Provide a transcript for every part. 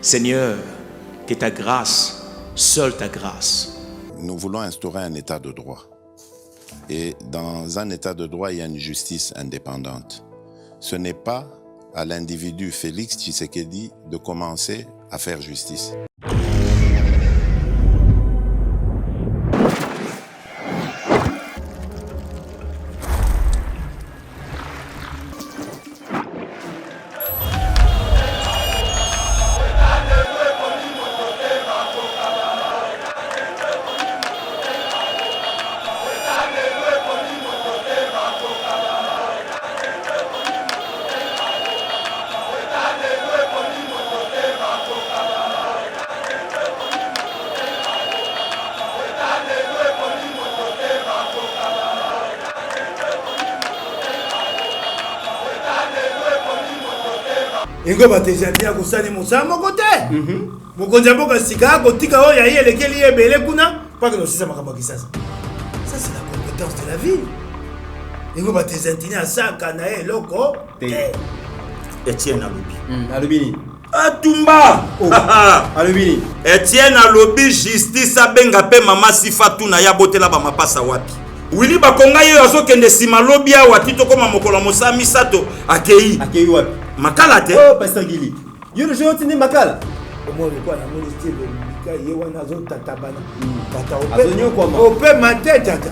Seigneur, que ta grâce, seule ta grâce. Nous voulons instaurer un état de droit. Et dans un état de droit, il y a une justice indépendante. Ce n'est pas à l'individu Félix Tshisekedi de commencer à faire justice. Ingo batezati ya kusani musamo kote. Mokonza mboka sika kotika oyo ya yelekeli ebele kuna paka no sisa makamba kisasa. Ça c'est la compétence de la ville. Ingo batezati na saka na eloko. Etienne Alobi. Alobini. Atumba. Alobini. Etienne Alobi justice abenga pe mama Sifatu na ya botela ba mapasa wapi. Wili bakonga yo azokende sima lobi awa tito koma mokolo mosami sato akei. Akei wapi? Makala te. Oh, Pasteur Gili. Yo le jeu tini makala. Comment le quoi la ministre de Mika yewana zo tatabana. Tata Azonyo kwa ma. Ope mate tata.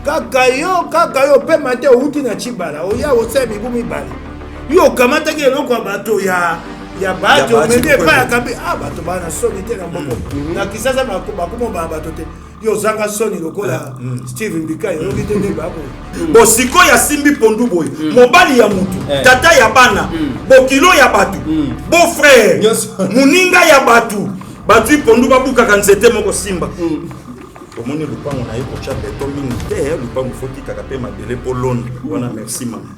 Kaka yo pe mate outi na chibala. Oya osemi bumi bali. Yo kamata ke eloko bato ya bato mende pa ya kambi bato bana soni te na mboko. Na kisasa bakumo ba bato te. Yo zanga soni lokola Steven Bika yo bite ne babo. Bosiko ya simbi pondu boy. Mobali ya mutu, tata ya bana, bokilo ya batu, beau frère, muninga ya batu. Batu pondu babuka kanzete moko simba. Komoni lupango na yeko cha beto mingi te, lupango foti kaka pe mabele po Londres. Wana merci mama.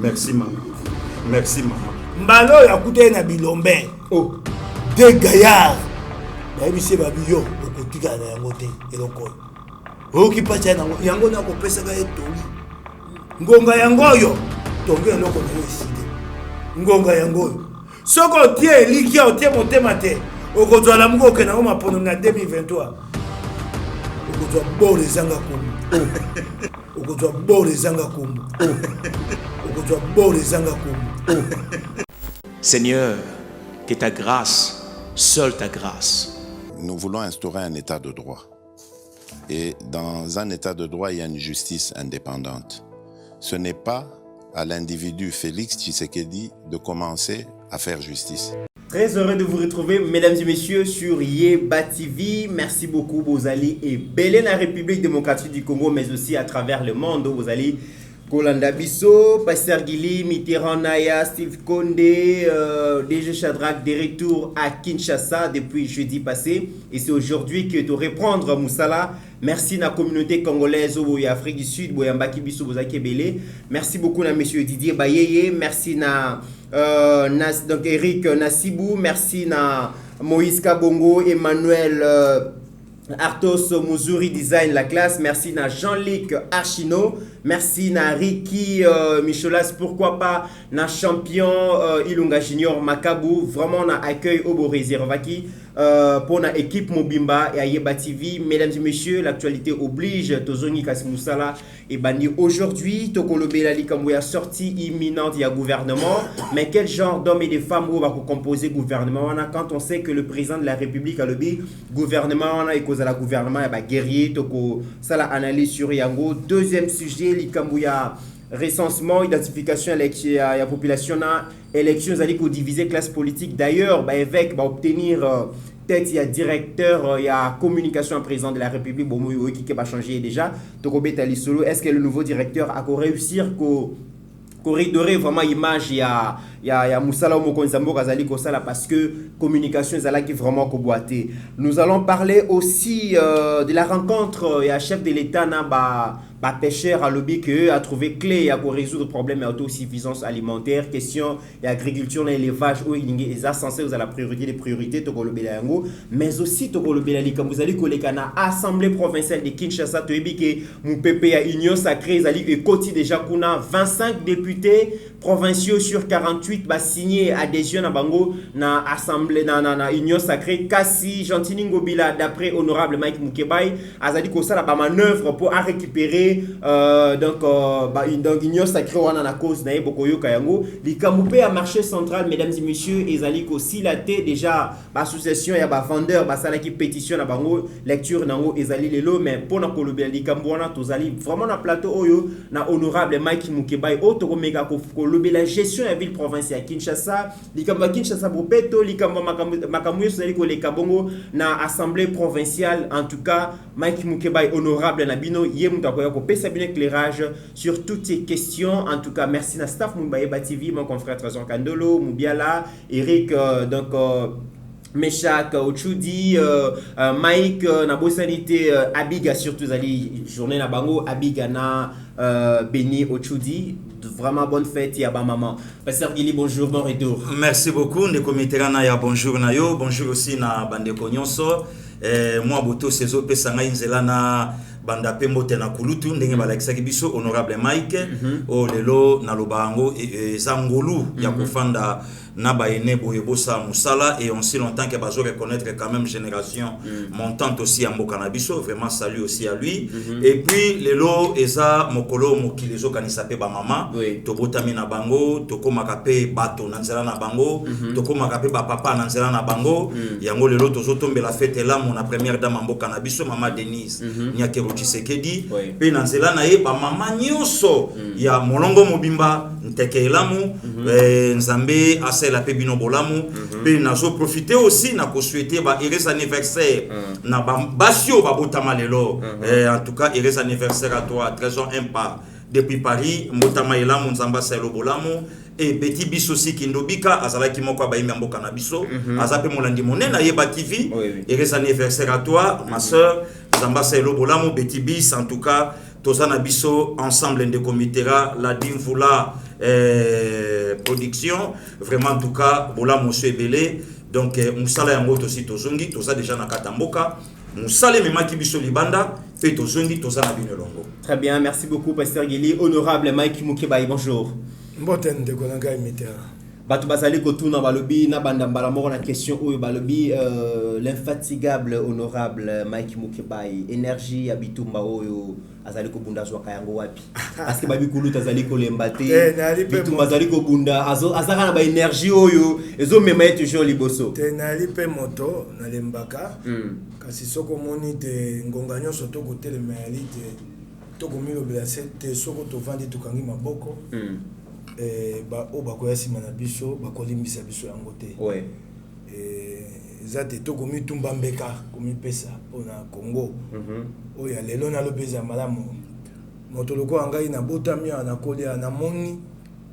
Merci mama. Merci mama. Mbalo ya kute na bilombe. Oh, de gaillard. Na bisi babiyo okotika na yango te eloko. Oki pacha na yango na kopesa ga etoli. Ngonga yango yo tonge eloko na yeside. Ngonga yango yo. Soko tie likia otie motema te. Okozwala muko ke na ngoma pono na 2023. Okozwa bore zanga kombo. Okozwa bore zanga kombo. Okozwa bore zanga kombo. Seigneur, que ta grâce, seule ta grâce. Nous voulons instaurer un état de droit. Et dans un état de droit, il y a une justice indépendante. Ce n'est pas à l'individu Félix Tshisekedi de commencer à faire justice. Très heureux de vous retrouver, mesdames et messieurs, sur Yeba TV. Merci beaucoup, Bozali et Belé, la République démocratique du Congo, mais aussi à travers le monde. Bozali, Kolanda Bisso, Pasteur Gili, Mitterrand Naya, Steve Kondé, DG Shadrach, des retours à Kinshasa depuis jeudi passé. Et c'est aujourd'hui que de reprendre Moussala. Merci à la communauté congolaise au Afrique du Sud, Boyambaki Bisso, Bozaki Belé. Merci beaucoup à monsieur Didier Bayeye. Merci à donc Eric Nassibou. Merci à Moïse Kabongo, Emmanuel Artos Muzuri Design la classe. Merci à Jean-Luc Archino. Merci à Ricky Micholas. Pourquoi pas na champion Ilunga Junior Makabu. Vraiment on a accueil au beau réservaki pour la équipe Mobimba et à Yeba TV. Mesdames et messieurs, l'actualité oblige. Tozoni Kasimoussala et bandi aujourd'hui. Tokolo Belali Kamouya sortie imminente il y a gouvernement. Mais quel genre d'hommes et de femmes va composer gouvernement quand on sait que le président de la République a le gouvernement et cause à la gouvernement et guerrier Toko ça la analyse sur Yango. Deuxième sujet Likambouya recensement identification à la population élections allées diviser classe politique d'ailleurs évêque va obtenir tête il y a directeur il y a communication président de la République qui va changer déjà Tokobeta Lisolo. Est-ce que le nouveau directeur a réussir corridorer vraiment image il y a Moussala Mokonzambo Kazali Kosala parce que communication est là qui vraiment boité. Nous allons parler aussi de la rencontre il y a chef de l'État pêcheur à lobby que a trouvé clé pour résoudre le problème de l'autosuffisance alimentaire, question et agriculture et élevage où il est censé vous la priorité des priorités mais aussi comme vous allez coller à assemblée provinciale de Kinshasa to que mon PP a union sacrée et côté déjà qu'on a 25 députés provinciaux sur 48 ba signé adhésion na bango na assemblée na union sacrée kasi Gentini Ngobila d'après honorable Mike Mukebai azali ko sala ba manœuvre pour récupérer donc union sacrée wana na cause na bokoyo kayango likamupé à marché central mesdames et messieurs ezali ko silaté déjà ba association ya ba vendeur ba sala qui pétition na bango lecture nango ezali lelo mais pour na kolobela likambo wana tozali vraiment na plateau oyo na honorable Mike Mukebai auto komeka ko kolobela gestion ya ville province ya Kinshasa likambo Kinshasa bopeto likambo makamu ezali ko leka bongo na assemblée provinciale. En tout cas Mike Mukebai honorable na bino ye muta ko pesa bien éclairage sur toutes ces questions. En tout cas merci na staff Mumbaye TV, mon confrère Trésor Kandolo Mubiala Eric Meshak Ochudi Mike na bosanité Abiga surtout ali journée na bango Abiga na Beni Ochudi. Vraiment bonne fête ya ba maman. Pasteur Gili, bonjour, bon retour. Merci beaucoup ndeko Mitterrand ya bonjour na yo, bonjour aussi na bandeko nyonso. Moi boto sezo pesa ngai nzela na banda pembote na kulutu ndenge balakisaki biso honorable Mike o lelo na lobango zangolu ya kufanda na baene boyebosa musala et on sait longtemps que bazo reconnaître quand même génération montante aussi à Mokanabiso, vraiment salut aussi à lui. Et puis lelo eza mokolo mokili zo kanisa pe ba mama tobotami na bango tokoma kape bato na nzela na bango tokoma kape ba papa na nzela na bango yango lelo tozotombela fête là mon première dame mboka na biso mama Denise Nyakero Tshisekedi pe na nzela na ye ba mama nyonso ya molongo mobimba nteke elamu nzambe la pe bino bolamu pe nazo profiter aussi na ko souhaiter ba heureux anniversaire na basio ba botama lelo en tout cas heureux anniversaire à toi Trésor Impa depuis Paris mbotama elamu nzamba selo bolamu et petit biso aussi kindobika azala ki moko ba yimba mboka na biso azape molandi monena yeba TV heureux anniversaire à toi ma sœur nzamba selo bolamu petit bis en tout cas tozana biso ensemble de comitera la dimvula production vraiment en tout cas bola monsieur belé donc musala yango to si tozongi toza déjà na katamboka musale memaki biso libanda pe tozongi toza na binelongo. Très bien, merci beaucoup Pasteur Gili. Honorable Mike Mukebai, bonjour. Mboten de konanga Mitterrand. Bato bazali kotuna balobi na banda mbala moko na question oyo balobi l'infatigable honorable Mike Mukebai énergie ya bitumba oyo azali ko bunda zwa kayango wapi parce que babi kuluta azali ko lembate bitumba azali ko bunda azaka na ba énergie oyo ezo mema toujours liboso te nali pe moto na lembaka kasi soko moni te ngonga nyonso to kotele mayali te to komilo blase te soko to vandi to kangi maboko ba o bakoya sima na biso bakolimbisa biso yango te zate to komi tumba mbeka komi pesa pona Congo oya lelo na lobeza malamu moto loko angai na botami na kolia na moni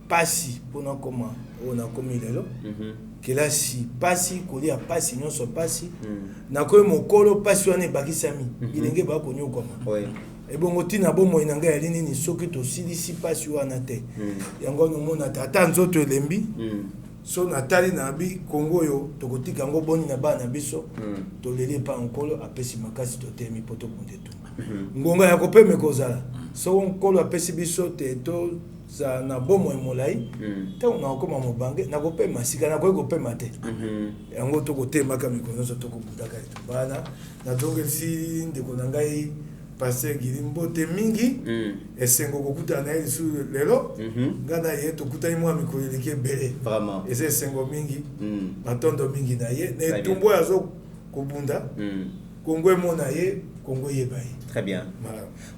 pasi pona koma ona komi lelo kelasi pasi kolia pasi nyonso pasi na koyi mokolo pasi wana bakisami ilenge ba konyo koma ebongo tina bomo inanga ya lini ni soki to silisi pasi wana te yango nomona tata nzoto elembi so natali na bi Congo yo tokotika ngo boni na bana biso to leli pa nkolo apesi makasi to temi poto ponte tumba ngonga ya kopeme kozala so nkolo apesi biso te to za na bomo emolai te na okoma mobange na kopema sika na kopema te yango tokotema ka mikono so tokobudaka bana na tongesi ndeko na ngai Pasteur Gili mbote mingi esengo kokuta na ye su lelo ngana ye tokuta mwa mikolo leke bele vraiment ese esengo mingi matondo mingi na ye ne tumbo yazo kobunda Kongo mona ye Kongo yebai. Très bien.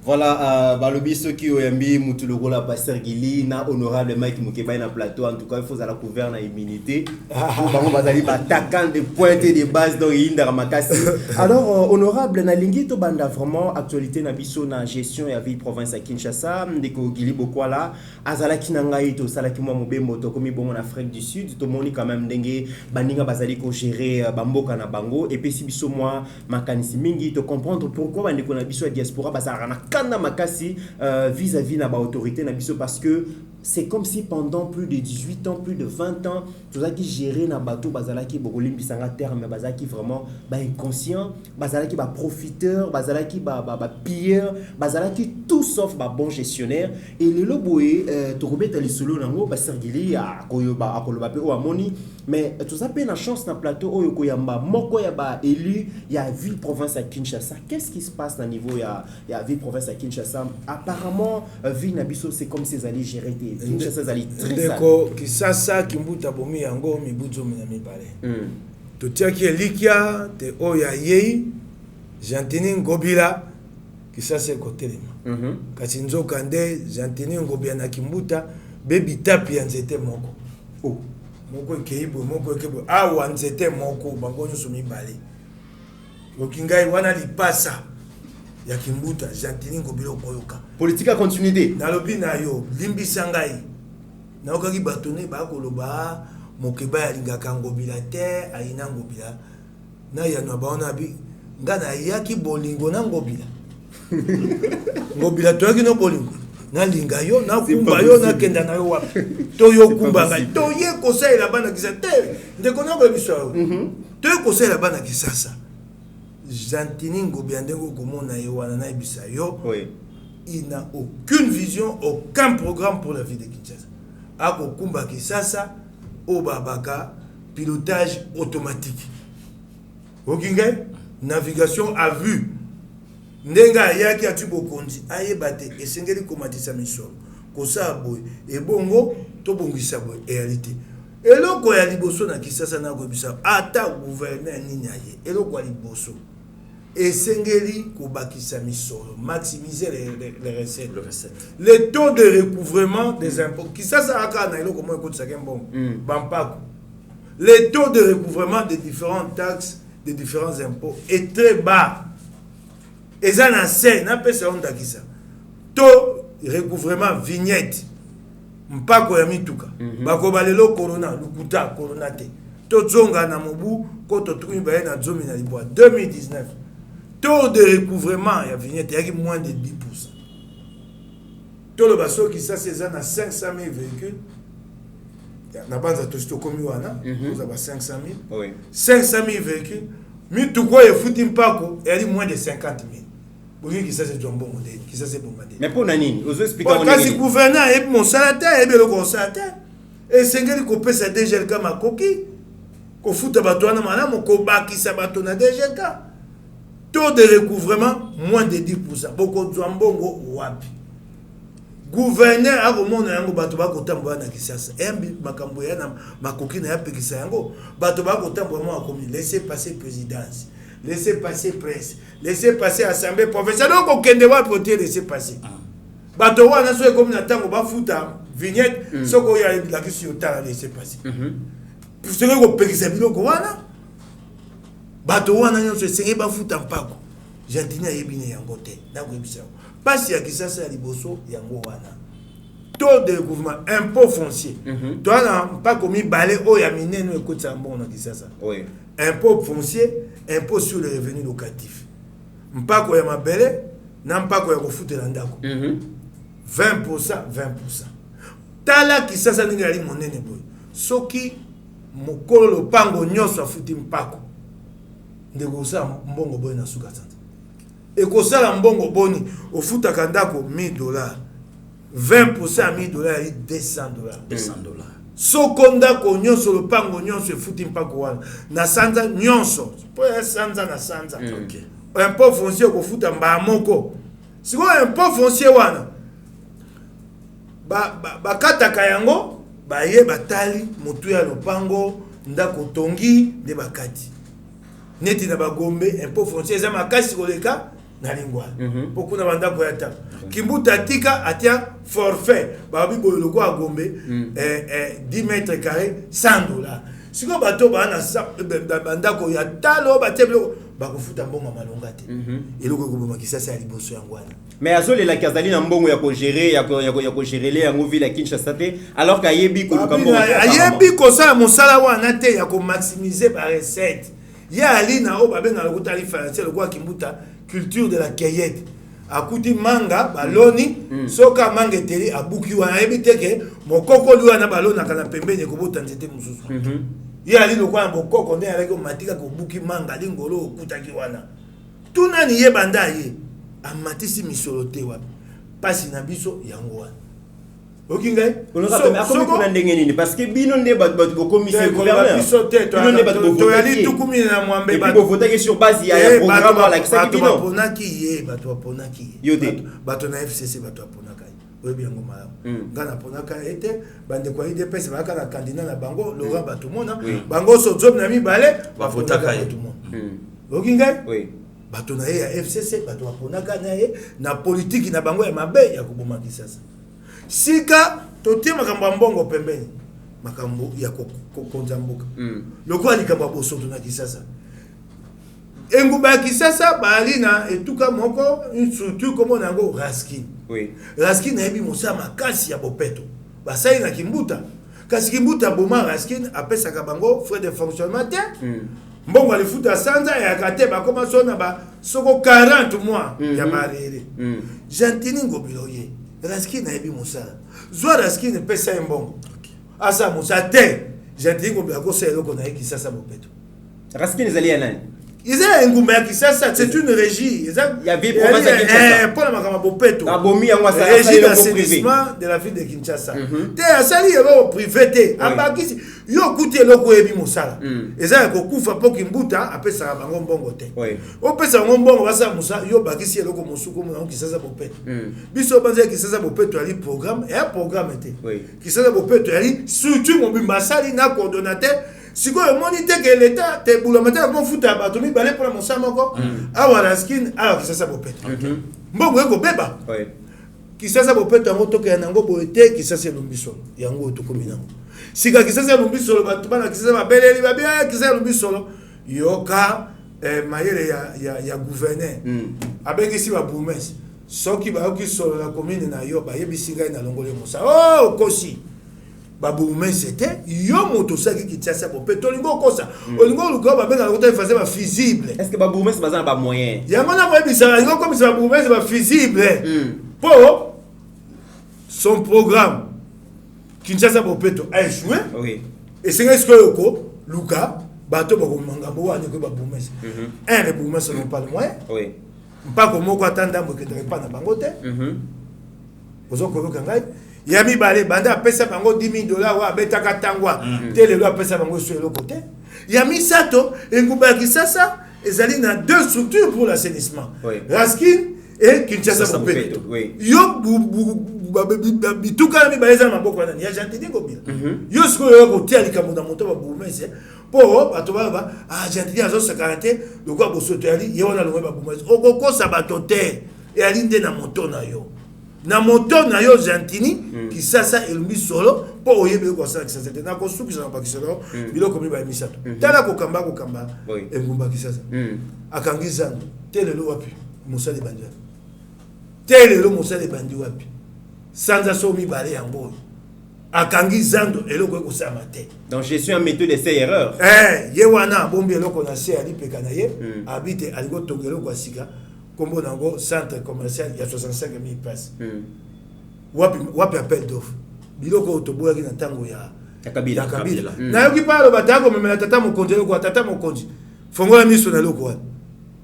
Voilà, balobi ceux qui ont aimé Moutuloko la Pasteur Gili na honorable Mike Mukebai na plateau. En tout cas, il faut à la couvert na immunité. Pour bazali attaquant de pointe de base dans Indara Makasi. Alors honorable na lingi to banda vraiment actualité na biso na gestion ya ville province à Kinshasa ndeko Gili Bokwala azala kinanga ito sala ki mwa mobembo to komi bongo na Afrique du Sud to moni quand même ndenge baninga bazali ko gérer bamboka na bango et puis si biso moi makanisi mingi to comprendre pourquoi bandeko na biso ya diaspora bazara na kanda makasi vis-à-vis na ba autorité na biso parce que c'est comme si pendant plus de 18 ans, plus de 20 ans, tout ça qui gérait na bateau, bazala qui bokolim bisanga terme, bazala qui vraiment ba inconscient, bazala qui ba profiteur, bazala qui ba pilleur, bazala qui tout sauf ba bon gestionnaire. Et le loboé to remettre les solo nango ba sergili a koyoba akoloba pe o amoni, mais tout ça peine na chance na plateau oyo koyamba moko ya ba élu ya ville province à Kinshasa. Qu'est-ce qui se passe na niveau ya ville province à Kinshasa? Apparemment ville na biso c'est comme si ils allaient gérer ndeko kisasa kimbuta bomi yango mibuzo mina mibale totiaki elikia te oya yei Jantini Ngobila kisasa ekotelema kasi nzoka nde Jantini Ngobila na kimbuta bebi tapi ya nzete moko moko ekeibo moko ekebo awa nzete moko bango nyonso mibale okingai wana lipasa ya kimbuta Jantini Ngobila okoyoka politique à continuité nalobi na yo limbisa ngai na okaki batone ba koloba mokeba ya lingaka Ngobila te ayina Ngobila na ya no baona bi ngana yaki bolingo na Ngobila Ngobila to yaki no bolingo na linga yo na kumba yo na kenda na yo wapi to yo kumba ngai to ye conseil la bana kisa te ndeko na ko biso to ye conseil la bana kisasa Jantini Ngobila ndengo komona yo wana na ibisa yo il n'a aucune vision, aucun programme pour la vie de Kinshasa. Ako kumba Kisasa, Obabaka, pilotage automatique. Okingay, navigation à vue. Ndenga yaki atubo kondi, aye bate, esengeli komatisa misolo. Kosa boy, e bongo, to bongisa boy, réalité. Eloko ya liboso na Kisasa na kobisa, ata gouverneur nini aye, eloko ya liboso. Esengeli kobakisa misolo, maximiser les recettes. Le taux de recouvrement des impôts. Qui ça a na eloko mo ekotisa kembo. Bampako. Le taux de recouvrement des différentes taxes, des différents impôts est très bas. Et ça na se na pesa onda kisa. Taux recouvrement vignette. Mpako ya mituka. Bako balelo corona, lukuta corona te. To zonga na mobu ko to tukuni ba na zomi na libwa 2019. Taux de recouvrement ya vignette yaki moins de 10%. Taux le basso qui ça c'est à 500 000 véhicules. Na banza to sto komi wana, vous avez 500 000. Oui. 500 000 véhicules. Mi tout quoi e futi mpako yali moins de 50 000. Boki qui ça c'est un bon modèle, qui ça c'est bon modèle. Mais pour nani, vous expliquez moi. Quand le gouverneur et mon salaire et bien le consulateur et sengeli ko pesa DGL kama koki. Ko futa bato wana mana ko bakisa bato na DGL. Taux de recouvrement, moins de 10%. Beaucoup de Zambongo wapi. Gouverneur a remonté un bateau à côté de Kisasa. Et un makambo ya ma coquine a pekisa yango. Bateau à côté de commis. Laissez passer présidence. Laissez passer presse. Laissez passer assemblée professionnelle. Donc, aucun débat pour laisser passer. Bateau à naso comme natango ba futa vignette. Soko ya la question ta laisser passer. Pour ce que pekisa biloko wana. Bato wana nyonso senge ba futa mpako Jantini ayebine yango te na kwebisa pasi ya Kisasa ya liboso yango wana taux de recouvrement impôt foncier to na mpako mibale o ya minene ekotsa mbongo na Kisasa impôt foncier impôt sur le revenu locatif mpako ya mabele na mpako ya kofutela ndako 20% tala Kisasa ninga ali monene boy soki mokolo lopango nyonso afuti mpako ndeko sa mbongo boni na suka sanza ekosala mbongo boni ofutaka ndako $1000 20% ya $1000 ali $200 soko ndako nyonso lopango nyonso efuti mpako wana na sanza nyonso po ya sanza na sanza impôt foncier kofuta mbaa moko sikoyo impôt foncier wana bakataka yango baye batali motu ya lopango ndako tongi nde bakati neti na bagombe impôt foncier eza makasi koleka na lingwa beaucoup na bandako ya ta kimbuta tika atia forfait babi boyolo kwa gombe 10 mètres carrés $100 siko bato bana bandako ya talo bateblo bakofuta mbongo malonga te eloko ko Kisasa ya liboso yango wana mais azole la kazali na mbongo ya ko gérer ya ko gérer le yango ville ya Kinshasa te alors ka yebi ko luka mbongo ayebi ko sala mosala wana te ya ko maximiser ba recette ya alina o babenga lokuta ali français lokwa kimbuta culture de la cueillette akuti manga baloni soka manga eteli abuki wana ebiteke mokoko liwa na balona kana pembeni kobota nzete mususu ya ali lokwa mokoko nde alaki matika kobuki manga lingolo okutaki wana tunani ye banda ye amatisi misolo te wapi pasi na biso yango wana okingai kuna ndenge nini parce que bino nde bato bokomise gouverneur bino nde bato toyali tukumi na mwambe et puis bovotaki sur base ya programme alakisaki bino bato baponaki ye bato na FCC bato baponaka ye oyebi yango malamu nga naponaka ete bandeko ya IDPS bayaka na candidat na bango Laurent Batumona bango so job na mibale bavotaka ye okingai bato na ye ya FCC bato baponaka na ye na politiki na bango ya mabe ya koboma Kisasa sika totie makambo ya mbongo pembeni makambo ya kokonza mboka lokola likambo ya bosoto na Kisasa engumba ya Kisasa bali na etuka moko une structure comme nango Raskin Raskin nayebi mosala makasi ya bopeto basali na Kimbuta kasi Kimbuta boma Raskin apesaka bango frais de fonctionnement te mbongo alifuta sanza ya kate bakoma sona ba soko 40 mois ya marere Gentini Ngobiloye Raskin nayebi mosala zwa Raskin pesa mbongo asa mosala te Gentini Ngobiloye akosala eloko na ye Kisasa bopeto Raskin ezali ya nani Ils ont un Kisasa, c'est une régie. Il y avait pour la Makama Bopeto. Régie d'assainissement de la ville de Kinshasa. Té asali elo privé. Ambakisi yo kuti eloko ebi mosala. Eza ko kufa po Kimbuta apesa bango mbongo te. O pesa mbongo basa musa yo bakisi eloko musuku na Kisasa Bopeto. Biso banze Kisasa Bopeto ali programme et un programme te. Kisasa Bopeto ali surtout mobimba sali na coordonnateur. Si vous avez que l'État, tu as dit que tu as balé pour la Moussa Moko, awa Raskin, awa Kisasa Bopeto. Mbongo eko beba. Kisasa Bopeto yango toke yango boete Kisasa Lumbisolo. Yango tokomi nango. Sika Kisasa Lumbisolo batubana Kisasa babeleli babia Kisasa Lumbisolo yoka mayele ya gouverneur. Abengisi ba bourgmestre. Soki ba yoki solo la commune na yo ba yebisinga na longole Moussa. Oh kosi. Baboumé c'était yo moto saki Kinshasa Bopeto lingo kosa olingo luko babenga lokota faisait ba visible est-ce que baboumé c'est bazana ba moyen ya mona moyen bizarre lingo comme ça baboumé c'est ba visible pour son programme Kinshasa Bopeto a échoué et c'est ce que yoko luka bato bako mangambo wane ko baboumé les boumé n'ont pas le moyen pas comme moko atanda mo que pas na bangote ozo ko kangai Yami balé banda pesa bango $10,000 wa betaka tangwa tele lo pesa bango sur le côté Yami sato engumba Kisasa ezali na deux structures pour l'assainissement Raskin et Kinshasa Bopeto yo bituka mi baleza maboko na ya Gentini Ngobila yo siko yo ko tia likambo na moto ba boumese po bato ba Gentini azo sakarate le quoi bosoto ali yo na longa ba boumese okoko sabatote et ali nde na moto na yo na moto na yo Gentini Kisasa elumbi solo po oyebe ko sa Kisasa te na ko suki na bakisolo biloko mi ba misato tala ko kamba engumba Kisasa akangi zango telelo wapi musali bandi telelo musali bandi wapi sanza so mi bale yango akangi zando eloko ko sa mate donc je suis en méthode de ces erreurs ye wana bombi eloko na se ali pekana ye habite aliko tongelo kwa sika kombo nango centre commercial il y a 65 000 places wapi appel d'offre biloko otoboya ki na tango ya Kabila na yoki palo batako memela tata mokonzi eloko tata mokonzi fongola miso na eloko wana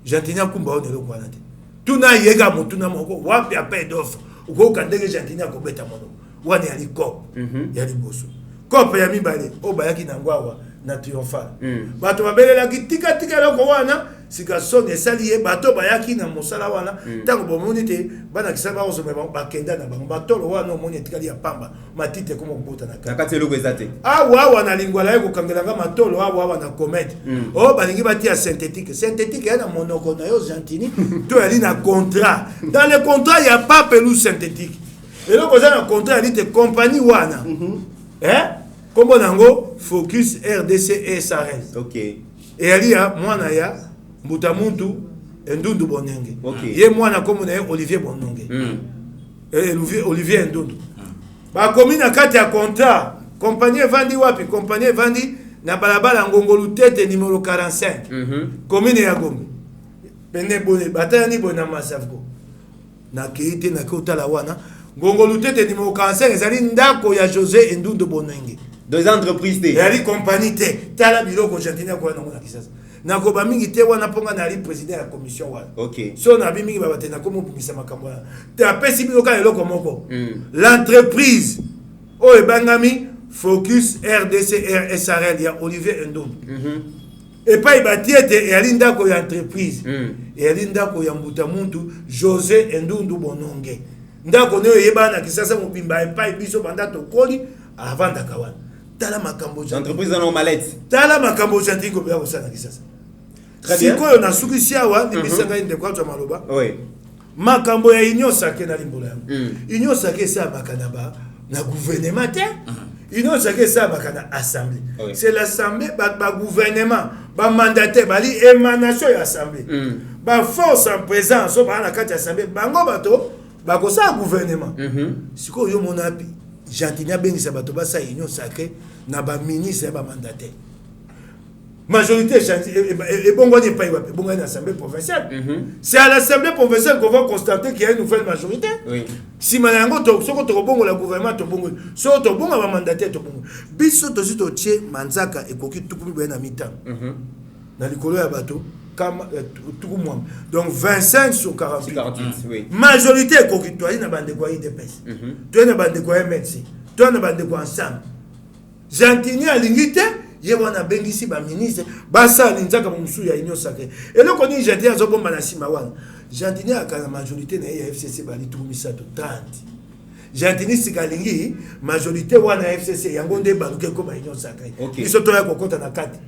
Gentini akumba ona eloko wana te tuna yega mutuna moko wapi appel d'offre uko kandenge Gentini akobeta mono wana ya likop ya liboso kope ya mibale obayaki na ngwawa na triomphal bato babelelaki tika eloko wana sika soni esali ye bato bayaki na mosala wana ntango bomoni te banakisa bakozoma bakenda na bango batolo wana omoni etikali ya pamba matite koma kobota na kati eloko eza te awa na lingwala ye kokangelanga matolo awa na comète o balingi batia synthétique ya na monoko na yo Gentini to yali na contrat dans le contrat il y a pas pelou synthétique eloko eza na contrat yali te compagnie wana kombo nango Focus RDC et Sahel et yali ya mwana ya Mbuta Muntu Ndundu Bonenge ye mwana komo na Olivier Bononge Olivier Ndundu ba komi na kati ya contrat compagnie vandi wapi compagnie vandi na balabala ngongolu tete numéro 45 commune ya Gombe pene bone bataya ni bona masafko na keite na kotala wana ngongolu tete numéro 45 ezali ndako ya José Ndundu Bonenge deux entreprises te ezali compagnie te tala biloko jantina kwa na kisasa na ko ba mingi te wana ponga na ali président ya commission wana OK so na bi mingi ba batena ko mo bimisa makambo wana ta pesi biloko ya loko moko l'entreprise o ebangami Focus RDC SRL ya Olivier Ndundu et pas ibatiete et ali ndako ya entreprise et ali ndako ya mbuta muntu José Ndundu Bononge ndako ne yebana kisasa mobimba et pas biso banda to koli avant dakawana tala makambo entreprise dans malette tala makambo jantingo bya kosana kisasa très bien sikoyo na sukisi awa ni bisanga inde kwa twa maloba oui makambo ya Union Sacrée na limbola yango Union Sacrée sa makana ba na gouvernement te Union Sacrée sa makana assemblée c'est l'assemblée ba gouvernement ba mandataire bali émanation ya assemblée ba force en présence so ba na kati assemblée bango bato ba ko sa gouvernement sikoyo monapi Jantinia bengisa bato ba sa Union Sacrée na ba ministre ba mandataire majorité et bon on pas bon à l'Assemblée provinciale c'est à l'Assemblée provinciale qu'on va constater qu'il y a une nouvelle majorité si malango to soko to bongo la gouvernement to bongo so to bongo ba mandataire to bongo biso to si to tie manzaka e koki tukumi ba na mitan na likolo ya bato comme tout moi donc 25 sur 48 oui majorité e koki to na bande kwa IDPS to na bande kwa MNC to na bande kwa ensemble Jantinia lingite ye wana bengisi ba ministre basa linzaka musu ya Union Sacrée et le koni Jantinia zo bomba na sima wana Jantinia akana majorité na FCC bali tumisa to 30 Jantinia sikalingi majorité wana FCC yango nde baluke ko ba Union Sacrée biso to ya kokota na kati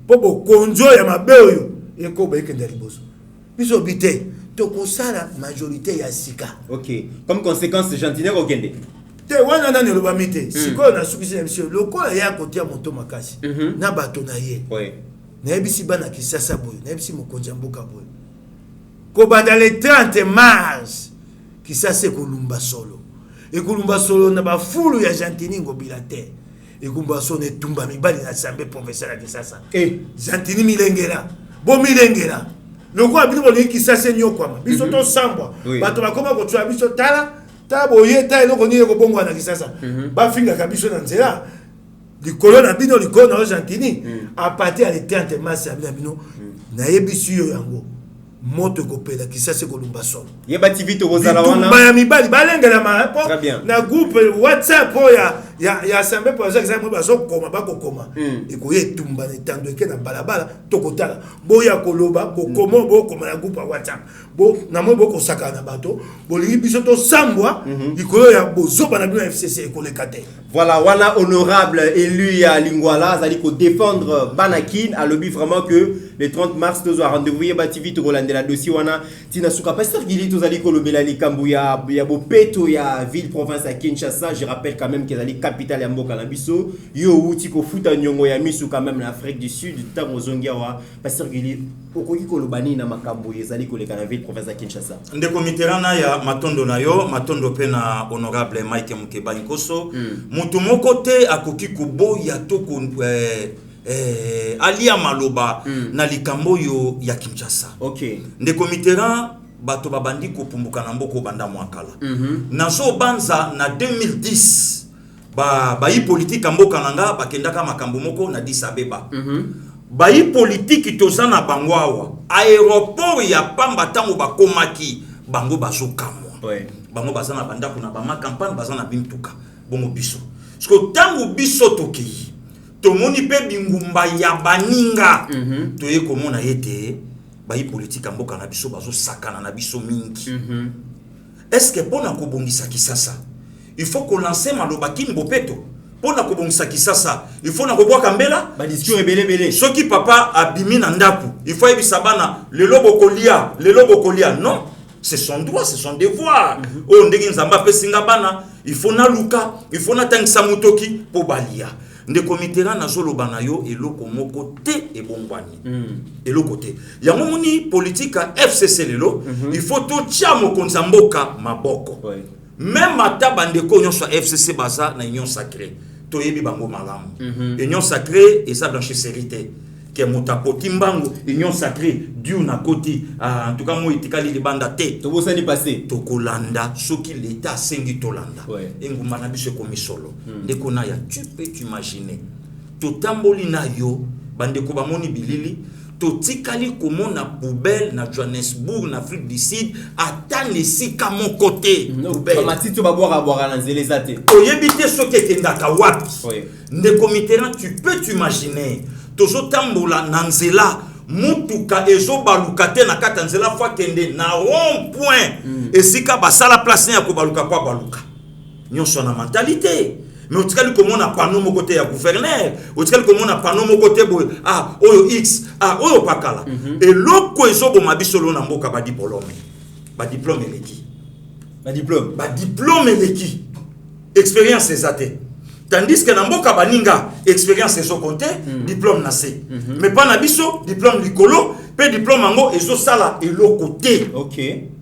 pobo konjo ya mabeoyo eko ba ekenda liboso biso bité to kosala majorité ya sika OK comme conséquence Jantinia kokende te wana na ne loba mite sikoyo na sukisi na monsieur lokola ya kotia moto makasi na bato na ye na ebisi bana kisasa boyo na ebisi mokonja mboka boyo ko banda le 30 mars kisasa kolumba solo e kolumba solo na ba fulu ya Jantini ngobila te e kumba solo ne tumba mibali na assemblée provinciale ya kisasa Jantini milengera bo milengera lokola bilbo ni kisasa nyokwama biso to sambwa bato bakoma ko twa biso tala tabo yeta eloko ni ko bongo na kisasa ba finga kabiso na nzela likolo na bino likolo na Argentine à partir ya 30 mars ya bino na yebisi yo yango moto kopela kisasa kolumba solo yeba TV to bozala wana ba mibali balengela ma na groupe WhatsApp ya assemblée pour ça exemple ba so koma ba ko koma e ko yetumba na tando ke na balabala to kotala boya koloba ko komo bo koma na groupe WhatsApp bo na mo bo ko sakana bato bo li biso to sambwa ikolo ya bozoba na bino FCC ko le kate voilà wana honorable élu ya Lingwala zali ko défendre Banakin a lobby vraiment que le 30 mars to zo rendez-vous yeba TV to la dossier wana tina suka pasteur Gili to zali ko lobela likambu ya bopeto ya ville province à Kinshasa je rappelle quand même que zali capitale ya mboka na biso yo uti ko futa nyongo ya misu quand même en Afrique du Sud tango zongia wa pasteur Gili okoki ko lobani na makambo ezali ko leka na ville province à Kinshasa ndeko miterana ya matondo na yo matondo pe na honorable Mike Mukeba Nkoso mutu moko te akoki kuboya to ko alia maloba na likambo yo ya Kinshasa ndeko mitera bato babandi ko pumbuka na mboko banda mwakala nazo banza na 2010 ba yi politique mboka nanga bakendaka makambo moko na Addis Abeba ba yi politique tozana bangwawa aéroport ya Pamba tango bakomaki bango bazokamwa bango bazana banda kuna ba campagne bazana bimtuka bongo biso parce tango biso toki tomoni pe bingumba ya baninga toye komona yete ba yi politique mboka na biso bazo sakana na biso mingi est-ce que pona ko bongisa kisasa il faut qu'on lance malobaki mbopeto pona ko bongisa kisasa il faut na ko bwa kambela ba discours ebele soki papa abimi na ndaku il faut ebisa bana le lobo kolia non c'est son droit c'est son devoir o ndenge nzamba pesinga bana il faut na luka il faut na tangisa mutoki po balia ndeko mitera na zolo bana yo eloko moko te ebongwani eloko te yango moni politique FCC lelo il faut to tia mokonzi mboka maboko même ata bandeko nyonso FCC baza na Union Sacrée toyebi bango malamu union sacrée et ça blanchisserie que mutapoti mbango union sacrée dieu na koti en tout cas moi itikali libanda te to bosa ni passé to kolanda soki l'état sengi tolanda enguma na biso ko misolo ndeko na ya tu peux t'imaginer to tamboli na yo bandeko bamoni bilili to tikali komona poubelle na Johannesburg na Afrique du Sud atteindre esika mon côté poubelle matito ba boire na nzela zate oyebite soki ekendaka wapi ndeko mitterrand tu peux t'imaginer tozo tambola na nzela mutuka ezo baluka te na kata nzela fois kende na rond point esika basala place ya ko baluka kwa baluka nyonso na mentalité mais otikali komona panneau moko te ya gouverneur otikali komona panneau moko te boy oyo x oyo pakala eloko ezo boma bisolo na mboka ba diplôme eleki expérience ezate tandis que na mboka baninga expérience ezo compté diplôme na se mais pas na biso diplôme likolo pe diplôme ango ezo sala eloko te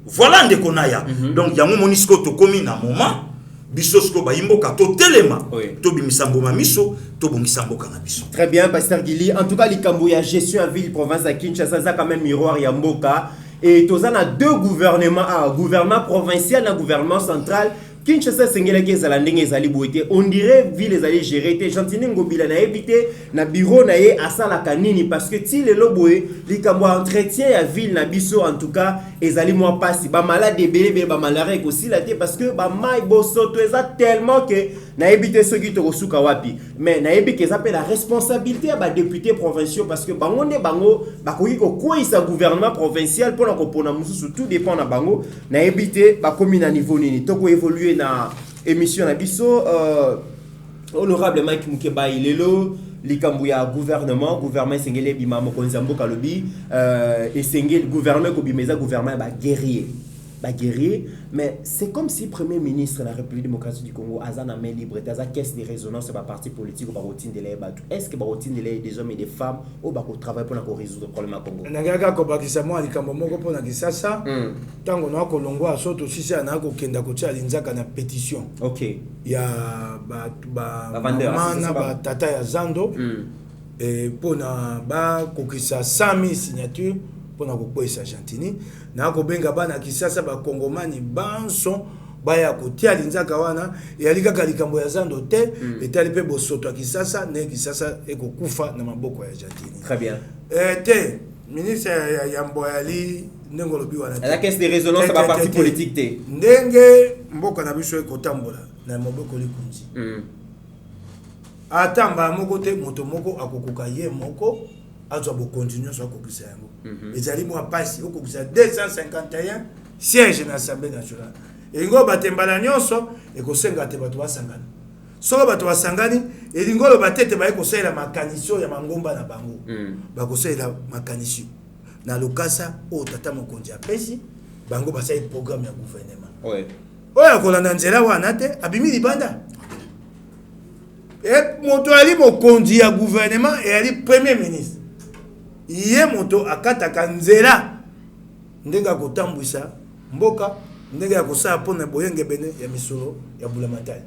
voilà ndeko na ya donc yango monisco to komi na moment biso sko ba imboka to telema to bimisambo mamiso to bongisambo kana biso. Très bien pasteur Gili, en tout cas likambo ya gestion à ville province à Kinshasa ça quand même miroir ya mboka et tozana deux gouvernements gouvernement provincial na gouvernement central. Kinshasa sengela ke zala ndenge ezali boite on dirait ville ezali gérer te gentini ngobila na éviter na bureau na ye asala kanini parce que ti lelo boye likambo entretien ya ville na biso en tout cas ezali moi pasi ba malade ebele ba malare ko sila te parce que ba mai bosoto eza tellement que na éviter ceux qui te kosuka wapi mais na éviter que ça la responsabilité ba députés provinciaux parce que bango ne bango ba koki ko koisa gouvernement provincial pour na kopona mususu tout dépend na bango na éviter ba commune à niveau nini to ko évoluer na émission na biso honorable Mike Mukeba ilelo likambu ya gouvernement sengele bima mokonzi mboka lobi et sengele gouvernement ko bimeza gouvernement ba guerrier mais c'est comme si premier ministre de la République démocratique du Congo azana main libre taza caisse de résonance ba parti politique ba routine de l'ébatu est-ce que ba routine de des hommes et des femmes au ba ko travailler pour résoudre le problème à Congo na ngaka ko bakisa mo likambo moko pona kisasa tango na ko longwa soto sisi na ko kenda ko tia linzaka na pétition ya mana ba tata ya Zando et pona ba kokisa 100,000 signatures pona ko kwesa Argentine na ko benga bana kisasa ba kongomani banso baya kotia linzaka wana yali kaka likambo ya Zando te etali pe bosoto kisasa ne kisasa ekokufa na maboko ya Argentine. Très bien. Te ministre ya Mboyali ndenge lobi wana la caisse de résonance ba parti politique te ndenge mboka na biso ekotambola na maboko likunzi atamba moko te moto moko akokoka ye moko azwa bo continuer so akokisa yango ezali mo pasi okokisa 251 siège na Assemblée nationale elingo batembala nyonso ekosenga te bato basangana soko bato basangani elingo lo batete ba ekosela makanisio ya mangomba na bango bakosela makanisio na lokasa o tata mokonzi apesi bango basai programme ya gouvernement oya kolanda nzela wana te abimi libanda et moto ali mokonzi ya gouvernement et ali premier ministre iye moto akataka nzela ndenge akotambwisa mboka ndenge akosala mpona boyenge bene ya misolo ya bulamatali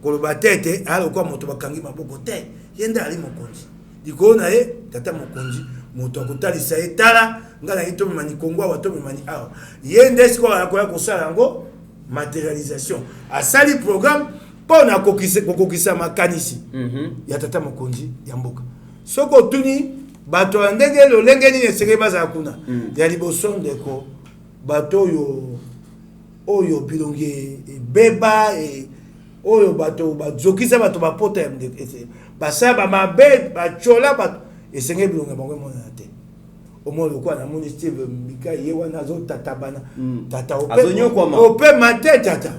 koloba tete alokwa moto bakangi maboko te ye nde ali mokonzi likolo na ye tata mokonzi moto akotalisa ye tala nga na ye tomemani kongo awa tomemani awa ye nde sikoyo akoya kosala yango matérialisation asali programme mpona kokokisa makanisi ya tata mokonzi ya mboka soki otuni bato ya ndenge lolenge nini esengeli bazala kuna ya liboso ndeko bato oyo bilongi ebeba oyo bato bazokisa bato bapota ya ndeko basala bamabe bachola bato esengeli bilongi bango emonana te omoi lokwa namoni Steve Mbika ye wana azotatabana tata opema te tata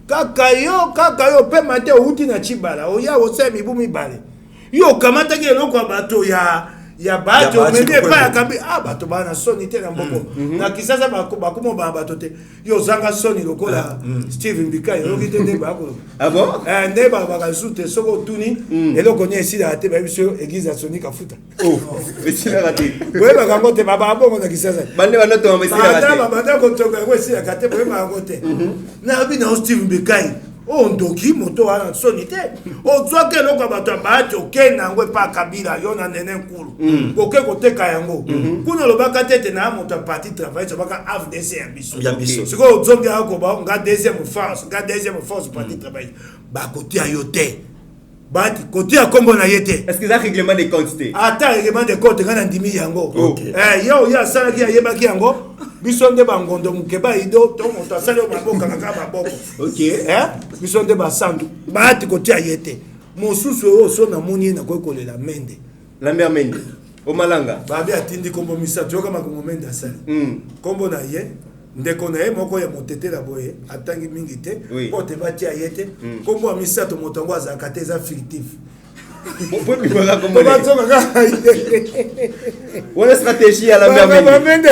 kaka yo opema te outi na chibala oya osala mibu mibale yo okamataki eloko ya bato ya bato omende pa ya kambi bato bana soni te na mboko na kisasa bakumo ba bato te yo zanga soni lokola Steve Mbika yoki te nde bakolo nde bakasute soko tuni eloko ni esila te babiso église ya Soni Kafuta esila rate boye bakango te babongo na kisasa bande banoto esila rate banda kotonga ko esila kate boye bakango te na bina Steve Mbika ondoki moto wana sonité ozwa ke loko bato baati okenda yango epa kabila yo na nene nkulu koke koteka yango kuna lobaka tete na moto parti travail sobaka AFDC ya biso siko ozongi ako ba nga deuxième force parti travail ba kotia yo te bati kotia kombo na yete est-ce que ça règlement des quantités règlement des comptes ngana ndimi yango yo ya sala ki yebaki yango biso nde bangondo mukeba ido to moto asali maboka kaka maboko biso nde basandu bati kotia yete mosusu so na moni na kokolela mende Lambert Mende o malanga babi atindi kombo misato yoka makongo mende asali kombo na ye ndeko na ye moko ya motete la boye atangi mingi te pote batia yete kombo ya misato motongo azaka te za fictif Wala stratégie à Lambert Mende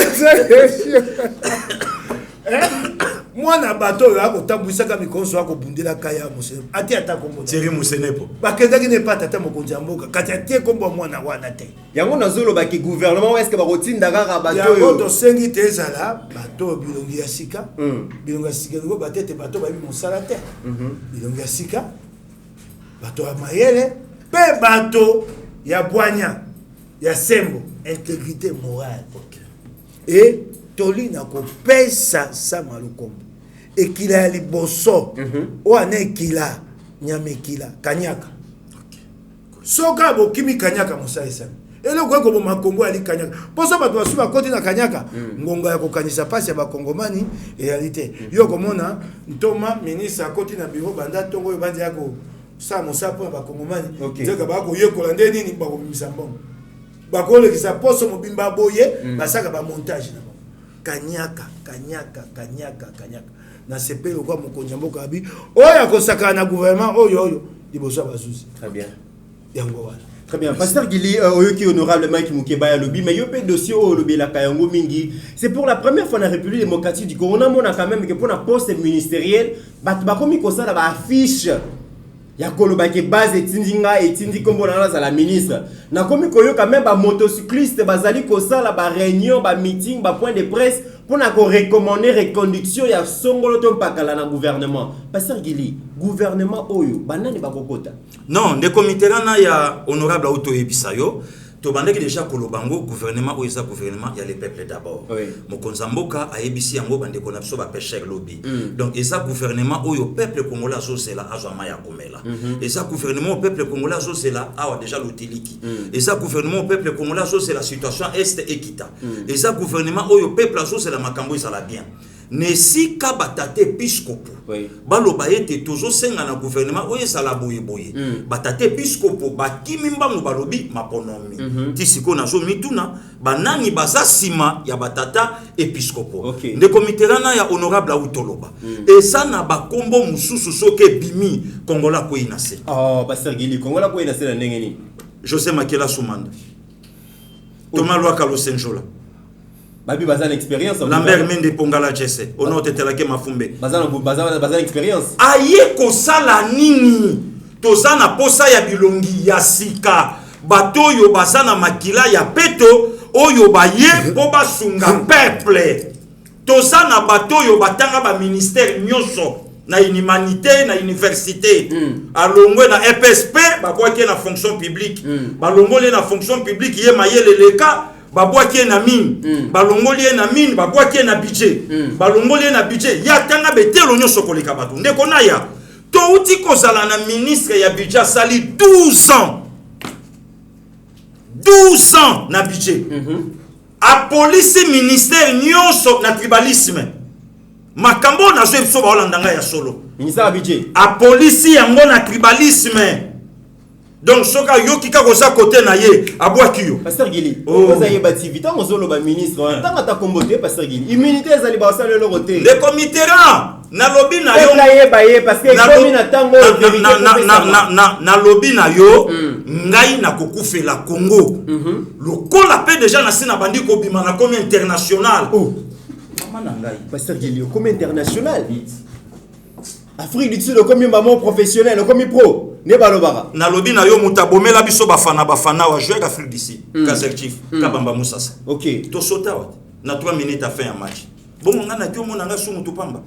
mwana bato yo akotambwisaka mikonso akobundela kaya musene ati ata kombo Thierry Musenepo bakendaki ne pa tata mokonzi ya mboka kati atie kombo mwana wana te yango nazoloba ki gouvernement est-ce que bakotinda kaka bato yango tosengi te ezala bato bilongi ya sika bilongi ya sika ngo batete bato bayebi mosala te bilongi ya sika bato ya mayele mpe bato ya bwanya ya sembo intégrité morale et toli na kopesa sama lukombo ekila ya liboso wana ekila nyamekila kanyaka soka bokimi kanyaka mosala esami eloko ekoboma kongo yali kanyaka mposo bato basu bakoti na kanyaka ngonga ya kokanisa pasi ya bakongomani eyali te yo komona ntoma ministre akoti na biro banda ntongo oyo bandi ya kosala mosala mpo na bakongomani nzeka bakoyekola nde nini bakobimisa mbongo bakolekisa poso mobimba boye basaka bamontage na kanyaka na sepele kwa mokonzi mboka abi oya kosaka na gouvernement oyo liboso bazuzi très bien yango wana très bien pasteur Gili oyoki honorable Mike Mukeba ya lobi mais yo pe dossier o lobela kayango mingi c'est pour la première fois na République démocratique du Congo on a mona quand même que pour la poste ministérielle bat ba komi ko sala ba affiche ya koloba ke base etindi kombo na la ministre na komi koyo quand même ba motocycliste bazali ko sala ba réunion ba meeting ba point de presse pour na ko recommander reconduction ya songolo to mpakala na gouvernement pasteur Gili gouvernement oyo banani ba kokota non de comité na ya honorable auto ebisayo to bandeki déjà kolobango gouvernement ou eza gouvernement il y a les peuples d'abord mokonza mboka ayebisi yango bande ko na biso ba pêcheur lobby donc eza gouvernement oyo peuple congolais azosela azwa ya komela eza gouvernement peuple congolais azosela awa déjà l'utiliki eza gouvernement peuple congolais azosela situation est ekita eza gouvernement oyo peuple azosela makambo ezala bien nesika batate episcopo baloba ete tozosenga na gouvernement oyo ezala boye batate episcopo bakimi mbango balobi maponomi tisiko nazo mituna banani baza sima ya batata episcopo ndeko miterana ya honorable Autoloba eza na bakombo mususu soke bimi kongola ko inase pasteur Gili kongola ko inase na ndenge ni José Makela Soumanda Thomas Lwaka Losenjola babi bazana expérience Lambert Mende Pongala Jesse ono tetelake mafumbe bazana expérience aye ko sala nini tozana posa ya bilongi ya sika bato yo bazana makila ya peto oyo baye po basunga peuple tozana bato yo batanga ba ministère nyoso na humanité na université alongwe na EPSP bakwaki na fonction publique balongole na fonction publique ye mayele leka babwaki na mine balongoli na mine babwaki na budget balongoli na budget ya tanga betelo nyoso koleka bato ndeko na ya to uti kozala na ministre ya budget sali 12 ans na budget a police ministère nyoso na tribalisme makambo na zo biso ba holandanga ya solo ministère ya budget a police yango na tribalisme. Donc soka yoki ka koza côté na ye abwaki yo pasteur Gili oza yeba TV tant ozolo ba ministre tant ata kombote pasteur Gili immunité ezali ba sala le côté le comité na lobby na yo na yeba ye parce que komi na tango na lobby na yo ngai na kokufela Congo lokola pe déjà na sina bandi ko bima na comme international mama na ngai pasteur Gili comme international Afrique du Sud comme maman professionnel comme pro ne balobara na lobby na yo mutabomela biso bafana wa jouer Afrique du Sud Kazaktif Kabamba Moussasa to sota wa na 3 minutes à fin ya match bon ngana kyo mona nga sumu tupamba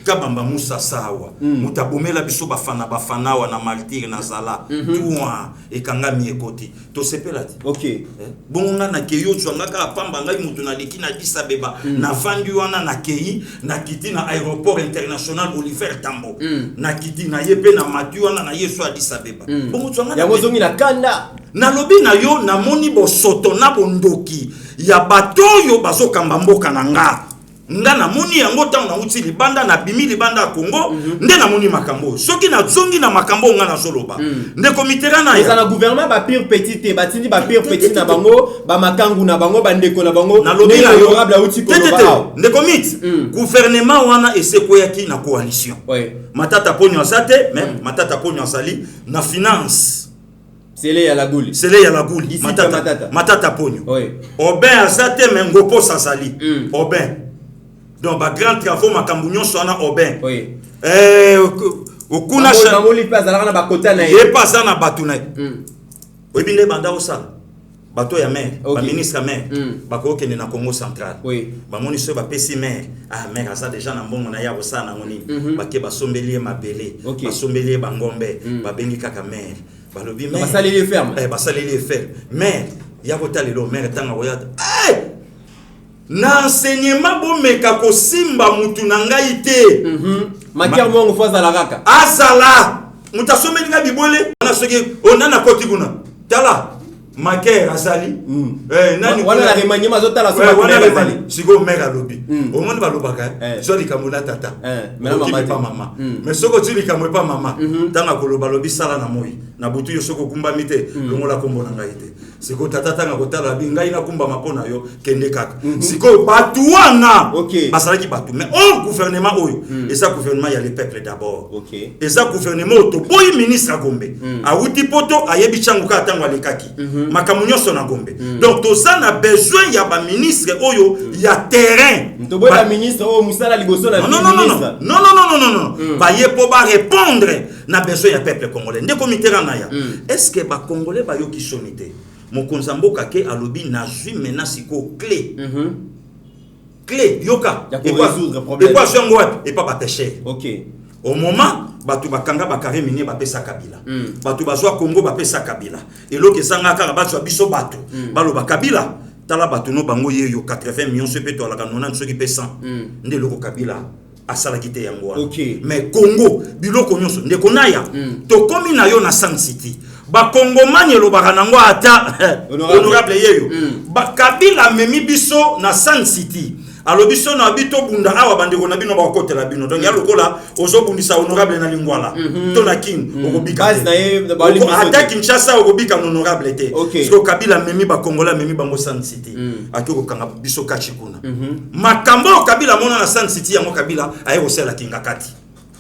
kabamba musa sawa mutabomela biso bafanawa na martyr na zala tuwa ekangami ekoti to sepela ti OK bonga na keyo zwanga ka pamba ngai mutu na liki na Addis Abeba na vandi wana na kei na kiti na aéroport international Oliver Tambo na kiti na yepe na matu wana na Yesu Addis Abeba bongo zwanga ya mozongi na kanda na lobi na yo na moni bosoto na bondoki ya bato yo bazokamba mboka na nga na moni yango tango na uti libanda na bimi libanda ya Congo nde na moni makambo soki na zongi na makambo nga na zoloba nde komitera na ya na gouvernement ba pire petite batindi ba pire petite na bango ba makangu na bango bandeko na bango na lobi na honorable uti ko nde komit gouvernement wana esekoyaki na coalition matata ponyo asate même matata ponyo asali na finance Sele ya la gouli matata ponyo Obin asate mengopo sasali Obin donc ba grand travaux makambu nyonso ana Obin okuna mamoli pas ala na bakota na ye pas na batuna obinde banda osala bato ya maire ba ministre maire bakokende na Congo central ba moni so ba pesi maire maire asa déjà na mbongo na ya osala na ngoni bake basombeli mabele basombeli bangombe ba bengi kaka maire balobi maire basaleli ferme basaleli ferme maire ya kotalelo maire tanga oyata na enseignement bomeka kosimba mutu na ngai te makier mongo faza la raka azala mutasomeli nga bibole na soki onana koti kuna tala maker azali nani wala la remaniement zotala soma wala remani siko meka lobi omoni balobaka so likamula tata mais pas mama mais soko tu likamwe pas mama tanga koloba lobi sala na moi na butu yo soko kumba mite longola kombo na ngai te siko tata tanga kotala bi ngai na kumba mapona yo kende kaka siko batu wana basalaki batu mais gouvernement oyo et ça gouvernement ya le peuple d'abord et ça gouvernement to boy ministre Gombe awuti poto ayebi changu ka tango alekaki makambo nyonso na Gombe donc toza na besoin ya ba ministre oyo ya terrain to boy ba ministre o musala liboso na ministre non ba yepo ba répondre na besoin ya peuple congolais ndeko mitera na ya est-ce que ba congolais ba yo ki sonité mokonza mboka ke alobi na zui menace ko clé clé yoka et quoi résoudre problème et quoi songo et pas ba pêcher OK au moment batu bakanga bakare mini bapesa Kabila batu bazwa Congo bapesa Kabila eloko ezanga kaka bazwa biso batu baloba Kabila tala batu no bango yeyo 80 millions sepe to alaka 90 soki pe 100 nde loko Kabila asala kite yango mais Congo biloko nyonso nde konaya to komi na yo na Sun City ba Congomani lobaka nango ata honorable yeyo ba Kabila memi biso na Sun City alobi so na bito bunda awa bandeko na bino ba kotela bino donc ya lokola ozobundisa honorable na lingwala to na king okobika ata Kinshasa okobika honorable te so Kabila memi ba Kongola memi bango Sun City atoko kanga biso kachi kuna makambo Kabila mona na Sun City yango Kabila aye kosela kinga kati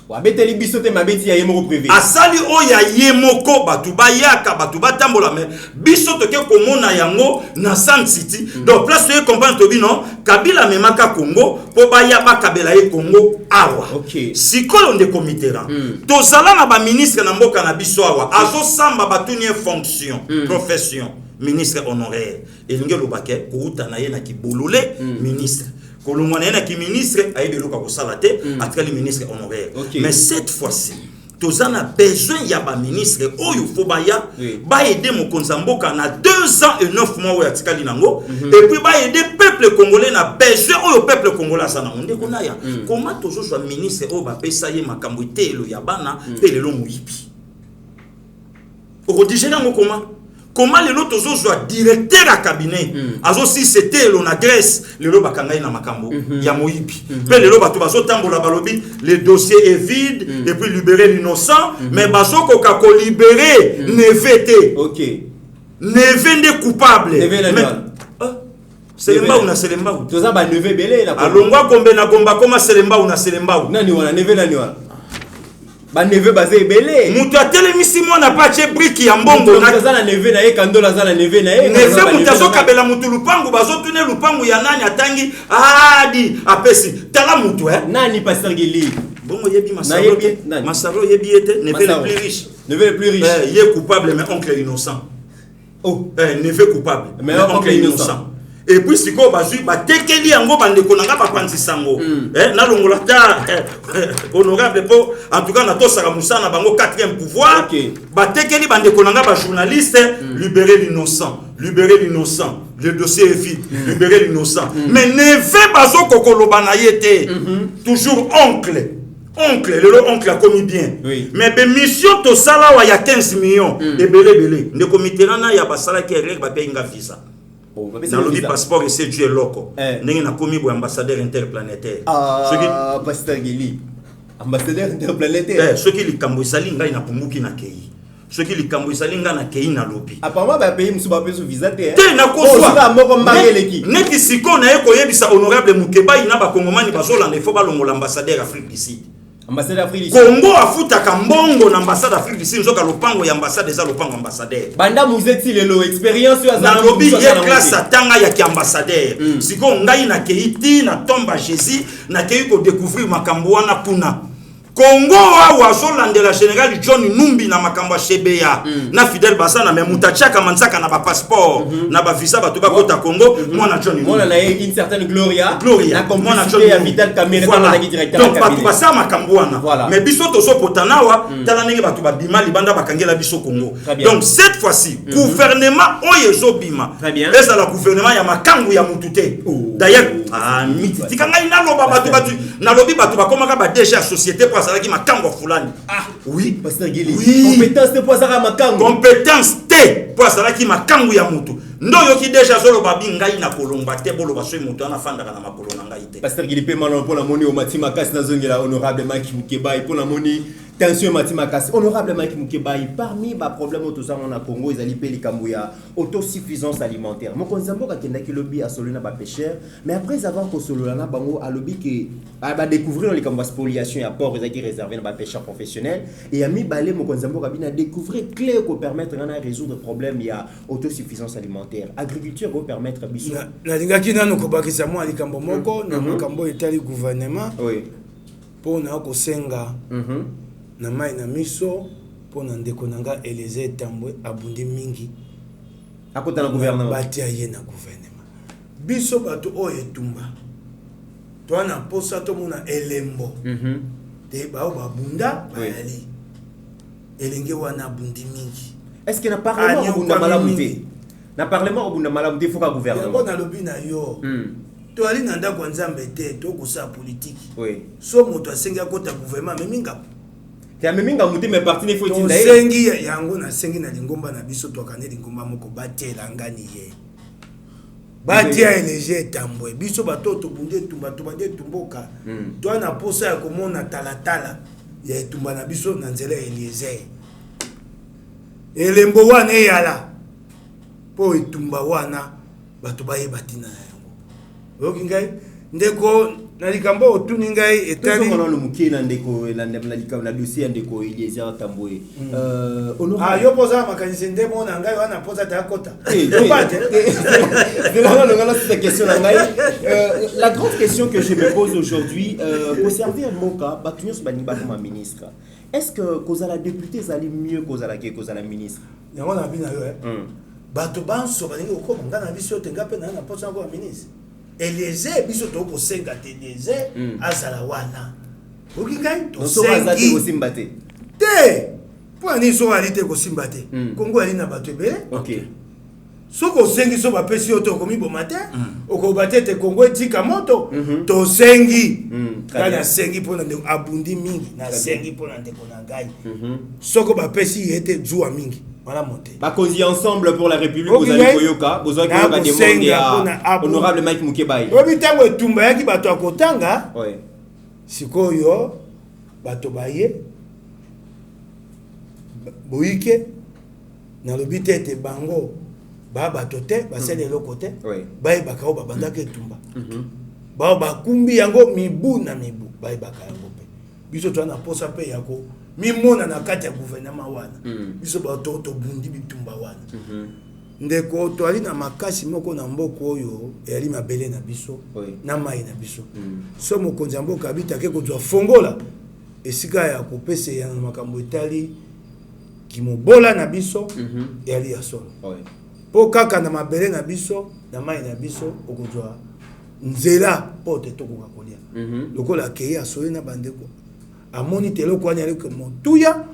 wabeteli biso te mabeti ya yemoko privé asali oya yemoko batu bayaka batu batambola mais biso toke komona yango na Sun City donc place to comprendre to bino Kabila memaka Congo po baya bakabela ye Congo awa sikolo nde komitera tozala na ba ministre na mboka na biso awa azo samba batuni fonction profession ministre honoraire elinge lobake kouta na ye na kibolole ministre kolongwana na ki ministre aide loka ko salate atkali ministre honoraire mais cette fois-ci tozana besoin ya ba ministre oyo fo baya ba aider mokonza mboka na 2 ans et 9 mois oyo atkali nango et puis ba aider peuple congolais na besoin oyo peuple congolais sana onde konaya comment tozo so ministre oyo ba pesa ye makambo telo ya bana pe lelo muyipi okodigera ngo comment les autres soit directeur à cabinet azo si c'était le na Grèce le lo bakanga na makambo ya moyibi pe le lo bato bazo tambola balobi le dossier est vide et puis libérer l'innocent mais bazo ko ka ko libérer nevete neve nde coupable Selemba ou na Selemba ou toza ba neve belé na alongwa Gombe na Gomba koma Selemba ou na Selemba ou nani wana neve nani wana ba neve bazé belé mutu atelemisi mwana pache briki ya mbongo na za na neve na ye kandola za na neve na ye neve mutu azokabela mutu lupangu bazotune lupangu ya nani atangi adi apesi tala mutu nani pasteur Gili bongo yebi Masaro yebi ete neve le plus riche ye coupable mais oncle innocent neve coupable mais oncle innocent et puis siko bazui batekeli yango bandeko nanga bapanzisango na longola ta honorable po en tout cas na tosaka musana bango 4e pouvoir batekeli bandeko nanga ba journaliste libérer l'innocent le dossier est vide libérer l'innocent mais neve bazo kokoloba na yete toujours oncle oncle a commis bien mais be mission to sala wa ya 15 millions et belé ne comiterana ya basala ki règle ba penga visa dans le passeport et c'est Dieu loco n'est na commis bo ambassadeur interplanétaire pasteur Gili ambassadeur interplanétaire ce qui li kambo sali ngai na pumuki na kei ce qui li kambo sali ngai na kei na lobi apparemment ba pays musu ba pe so visa te na kozwa na moko mbangeleki neki siko na eko yebisa honorable Mukeba ina ba kongomani bazolanda il faut ba longola ambassadeur Afrique du Sud ambassade d'Afrique du Sud Congo afutaka mbongo na ambassade d'Afrique du Sud nzoka lopango ya ambassade eza lopango ambassadeur banda muzeti lelo expérience ya na lobi ye classe atanga ya ki ambassadeur siko ngai na keiti na tomba Jésus na kei ko découvrir makambo wana kuna Congo wa zolandela général John Numbi na makambo Shebeya na Fidel Basana mais mutachaka manzaka na ba passeport na ba visa ba to ba kota Congo mwana John Numbi mwana na une certaine gloria na complicité ya Vital Kamerhe na directeur donc ba to basa makambo wana mais biso tozo potanawa tala ndenge ba to ba bima libanda bakangela biso Congo donc cette fois-ci gouvernement oyezo bima eza la gouvernement ya makangu ya mutute d'ailleurs miti kanga ina loba ba to na lobi ba to ba komaka ba déjà société qui makango fulani oui pasteur Gili compétence te pour ça makango compétence te pour ça qui makango ya mutu ndo yoki déjà zolo babi ngai na kolomba te bolo baso mutu ana fanda na makolo na ngai te pasteur Gili pe malon pour la moni au matima kasi na zongela honorable Mike Mukeba pour la moni tension matima kasi honorable Mike Mukeba parmi ba problème auto ça on a Congo ezali pe likambo ya autosuffisance alimentaire mon konzambo ka kenda ki lobby a soluna ba pêcheur mais après avoir ko solona bango a lobby que ba découvrir dans likambo spoliation ya port ezaki réservé na ba pêcheur professionnel et a mi balé mon konzambo ka bina découvrir clé ko permettre na résoudre problème ya autosuffisance alimentaire agriculture ko permettre biso na lingaki nanu ko bakisa mo likambo moko na makambo etali gouvernement pour na ko senga na mai na miso pour na ndeko nanga Eliezer Tambwe abundi mingi akota na gouvernement batia ye na gouvernement biso bato oyo etumba to na posa to mona elembo te ba babunda bayali elenge wana bundi mingi est-ce que na parlement obunda malamu te na parlement obunda malamu te foka gouvernement yango na lobi na yo to ali na ndako nzambe te to kusa politique so moto asengi akota gouvernement meminga ya meminga muti me parti ne faut dire sengi yango na sengi na lingomba na biso to kaneli lingomba moko batela ngani ye batia Eliezer Tambwe biso bato to bunde tumba to bande tumboka to na posa ya komona talatala ya tumba na biso na nzela Eliezer elembo wana yala po etumba wana bato baye batina yango okingai ndeko na likambo otuni ngai etali tozo na mukie na ndeko na likambo na dossier ndeko Eliezer Tambwe yo poza makanisi ndemo na ngai wana poza ta kota la grande question que je me pose aujourd'hui pour servir Moka batunyos baniba comme ministre est-ce que kozala député zali mieux kozala ke kozala ministre yango na bina yo bato banso balingi ko ngana biso tenga pe na poza ko ministre Eliezer biso to ko senga te Eliezer azala wana okingai to sengi ko simbate te po ani so ali te ko simbate Kongo ali na bato ebele OK soko sengi so ba pesi oto ko miboma te oko batete Kongo etika moto to sengi kana sengi po na abundi mingi na sengi po na ndeko na ngai soko ba pesi ete juwa mingi voilà monté bakozi ensemble pour la République vous allez koyoka besoin que ba demander à honorable Mike Mukeba obi tango etumba yaki bato akotanga sikoyo bato baye boike na lobi tete bango ba bato te basele lokote baye bakao babandaka etumba ba bakumbi yango mibu na mibu baye bakayango pe biso to na posa pe yako mimona na kati ya gouvernement wana biso bato to bundi bitumba wana ndeko to ali na makasi moko na mboko oyo yali mabele na biso na mai na biso so mokonzi mboka abita ke kozwa fongola esika ya kopesa ya makambo etali kimobola na biso yali ya solo po kaka na mabele na biso na mai na biso okozwa nzela po te tokoka kolia lokola akei asoli na bandeko amoni te eloko wana eloko motuya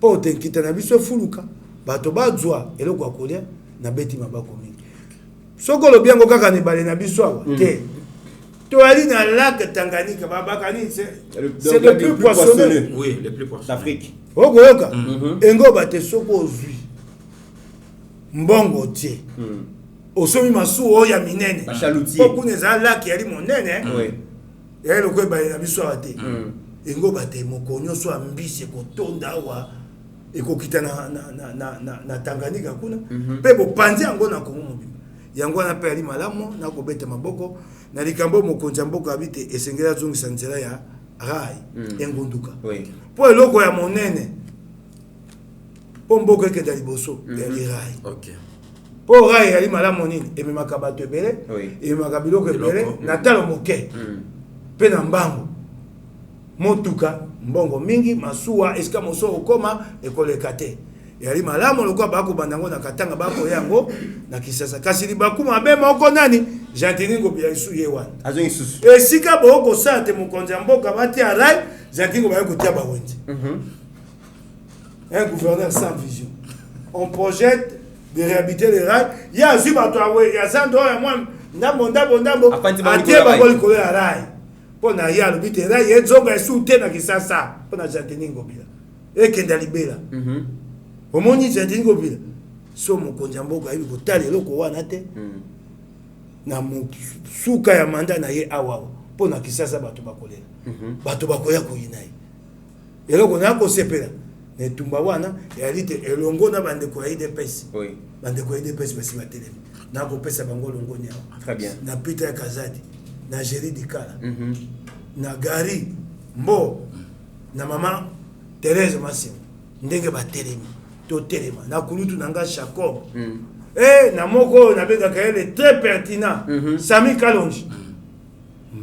po te nkita na biso efuluka bato bazwa eloko ya kolia na beti mabako mingi soko olobi yango kaka na ebale na biso awa te toali na lac Tanganyika babakani c'est le plus poissonneux Oui, le plus poissonneux d'Afrique. okoyoka engo bate soko ozwi mbongo tie osomi masuwa oyo ya minene po kuna eza laki yali monene yali loko ebale na biso awa te engo bate moko nyonso ya mbisi ekotonda awa ekokita na Tanganyika kuna mpe bopanzi yango na Kongo mobimba yango wana mpe yali malamu nakobeta maboko na likambo mokonzi ya mboka abi te esengeli azongisa nzela ya rai engunduka mpo eloko ya monene mpo mboka ekenda liboso yali rai mpo rai yali malamu nini ememaka bato ebele ememaka biloko ebele na talo moke mpe na mbango motuka mbongo mingi masuwa esika moso okoma ekoleka te yali malamu lokola bakobanda yango na Katanga bakoya yango na Kisasa kasi libaku mabe moko nani Jean-Denis Ngobila isu ye wana azongi susu esika bokosala te mokonzi ya mboka batia rai Jean-Denis Ngobila kotia bawenzi un gouverneur sans vision on projette de réhabiliter les rails ya azwi bato ya zando ya mwa ndambo atie bango likolo ya rai mpo na ye alobi te rai ezonga esu te na Kisasa mpo na Jean-Denis Ngobila ekenda libela omoni Jean-Denis Ngobila so mokonzi ya mboka ayebi kotala eloko wana te na suka ya manda na ye awa mpo na Kisasa bato bakolela bato bakoya koyina ye eloko na kosepela na etumba wana yali te elongo na bandeko ya IDPS bandeko ya IDPS basi batelemi na kopesa bango longoni awa na Peter Kazadi na Jerry Dikala na Gary Mbo na mama Thérèse Massimo ndenge batelemi totelema na kulutu nanga Jacob na moko na bengaka ele très pertinent Sami Kalonji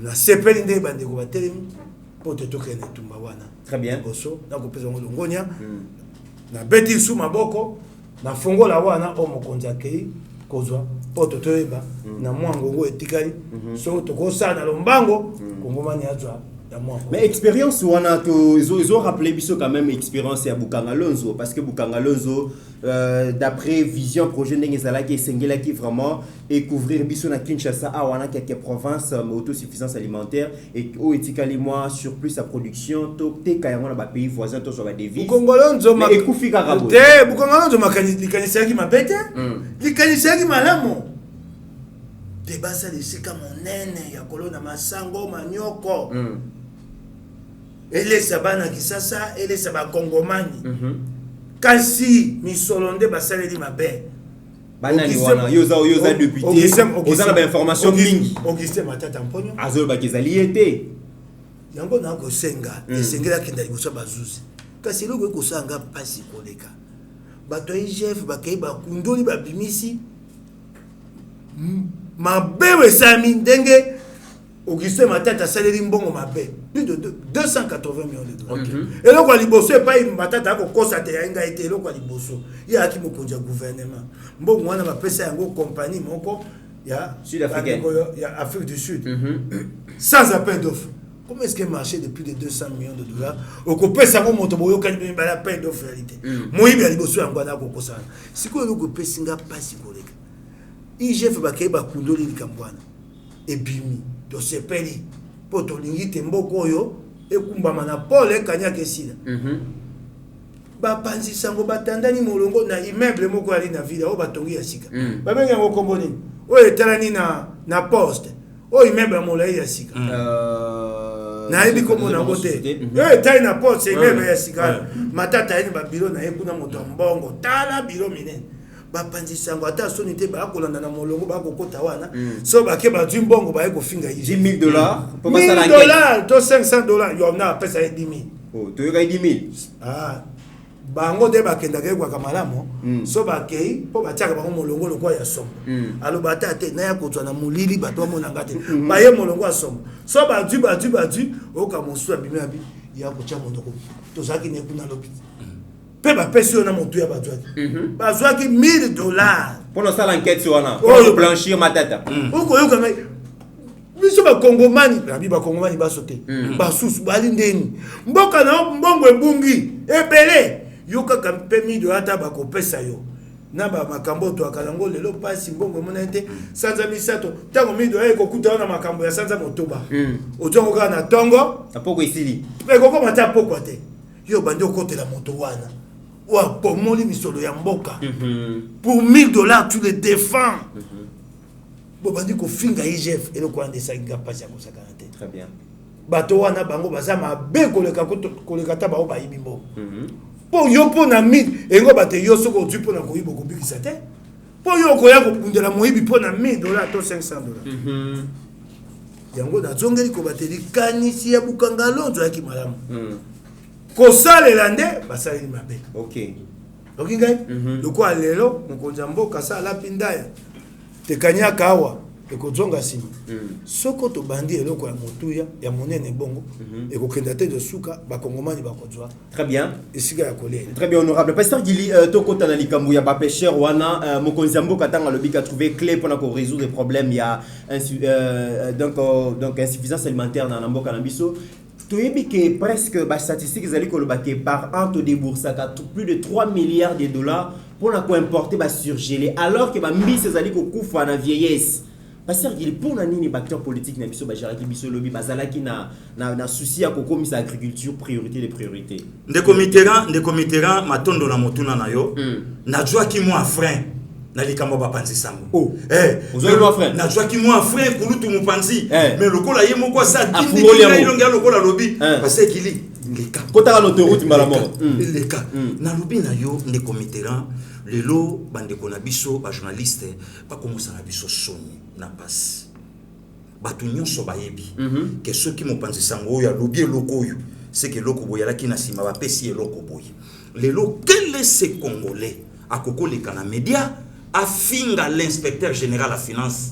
na sepeli ndenge bandeko batelemi po te tokende tumba wana très bien boso na kopesa ngo longonya na beti su maboko na fongola wana o mokonzi akei kozwa po to toyeba na mwango ngo etikali so tokosala na lombango kongomani azwa. Mais expérience wana to ils ont rappelé biso quand même expérience ya Bukanga Lonzo parce que Bukanga Lonzo d'après vision projet ndenge zala ki sengela ki vraiment découvrir biso na Kinshasa a wana quelques provinces autosuffisance alimentaire et au etikali moi sur plus sa production to te kayango na ba pays voisins to so ba devis Bukanga Lonzo ma ekufika rabo te Bukanga Lonzo likanisa ki mabete likanisa ki malamu te basa lisika monene ya kolona masango manyoko elesa bana Kisasa elesa ba kongomani kasi misolonde basaleli mabe bana ni wana yoza député oza na ba information mingi Augustin Matata Mponyo azolo ba kezali ete yango na ko senga esengela kinda liboso bazuzi kasi loko ko sanga pasi koleka bato IGF bakei ba kundoli ba bimisi mabewe sami ndenge Augustin Matata saleli mbongo mabe plus de 280 millions de dollars. Et là quoi liboso pas Matata ko kosa te yanga été là quoi liboso ya aki mokonja gouvernement mbongo wana ba pesa yango compagnie moko ya Sud-Africaine ya Afrique du Sud sans appel d'offre. Comment est-ce qu'un marché de plus de 200 millions de dollars au kopesa mo moto boyo kani ba appel d'offre réalité moyibi ya liboso yango na ko kosa siko lo ko pesinga pasi koleka IGF bakei ba kundoli likambwana ebimi to sepeli poto lingite mboko oyo ekumbama na pole kanyaka esila bapanzisa ngo batandani molongo na immeuble moko ali na ville o batongi ya sika babenga ngo kombo nini oyo etalani na poste oyo immeuble molai ya sika na yebi kombo na ngo te oyo etali na poste immeuble ya sika Matata yeni babilo na ye kuna moto mbongo tala bilo minene bapanzisa ngo ata soni te bakolanda na molongo bakokota wana so bake bazwi mbongo baye kofinga $10,000 pour $1,000 to $500 yo na pesa ya 10,000 oh to yoka 10,000 bango de bakendaka ekwaka malamu so bakei mpo batiaka bango molongo lokwa ya somo aloba ata te na ya kozwa na molili bato bamonanga te baye molongo ya somo so bazwi oyoka mosu abimi abi ya kotia monoko tozalaki ne kuna lobi pe bapesi na moto ya bazwaki bazwaki $1000 pour ça l'enquête sur wana Oh, pour blanchir ma tête okoyoka ngai biso bakongomani nabi bakongomani basote basusu bali ndeni mboka na mbongo ebungi ebele yo kaka mpe $1000 ata bakopesa yo na makambo to akalango lelo pasi mbongo mona te sanza misato tango $1000 ekokuta na makambo ya sanza motoba otongo kaka na tongo apoko isili ekoko mata poko te yo bandi okotela moto wana wa pomoli misolo ya mboka pour $1000 tu les défends bo bandi ko finga IGF eloko ande sakinga pasi ya kosakana te très bien bato wana bango baza mabe koleka ta bao bayibi mbo po yo po na $1000 engo bate yo soko otu po na koyiba okobikisa te po yo okoya kobundela moyibi po na $1000 to $500 yango nazongeli kobateli kanisi ya bukanga lonzo yaki malamu kosalela nde basaleli mabe ok oki ngai lokola lelo mokonzi ya mboka asala pindaya tekanyaka awa ekozonga nsima soko tobandi eloko ya motuya ya monene bongo ekokenda te de suka bakongomani bakozwa très bien esika ya kolia très bien honorable pasteur Gili tokota na likambo ya bapêcheur wana mokonzi ya mboka tanga lobi a trouvé clé pour ko résoudre les problèmes il y a donc insuffisance alimentaire dans la mboka na biso toyebi que presque ba statistiques ezali koloba que par an to déboursaka plus de $3 milliards pour na ko importer ba surgelé alors que ba mbisi ezali ko kufa na vieillesse. Pasteur Gili pour na nini acteur politique na biso ba jaraki biso lobi bazalaki na souci ya kokomisa agriculture priorité des priorités. Ndeko Mitterrand matondo na motuna na yo najwa ki moi frein na likambo bapanzi sango ozoyi mo frein najwa ki moi frein kulutu mupanzi mais lokola ye moko sa kindi ilonga lokola lobi parce qu'il leka kota na autoroute malamo leka na lobi na yo Ndeko Mitterrand lelo bandeko na biso ba journaliste ba komusa na biso soni na passe batu nyonso bayebi que ceux qui mopanzi sango ya lobi eloko oyo c'est que loko boya la ki na sima ba pesi eloko boya lelo quel est ce congolais akoko leka na média afinga l'inspecteur général à finance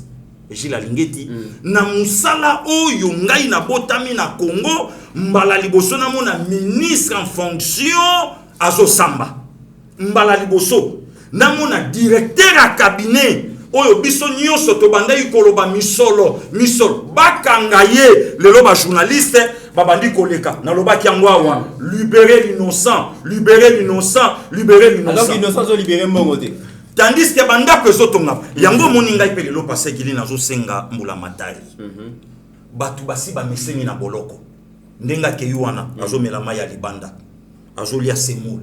Gilles Alingeti na musala oyo ngai na botami na Congo mbala liboso na mona ministre en fonction azo samba mbala liboso na mona directeur à cabinet oyo biso nyonso to banda ikoloba misolo bakanga ye lelo ba journaliste babandi koleka na lobaki yango awa libérer l'innocent alors innocent zo libérer mbongo te tandis que banda peso tonga yango moninga ipele lo passé kili nazo senga mbula matari batu basi ba mesengi na boloko ndenga ke yuana azo melama ya libanda azo lia semul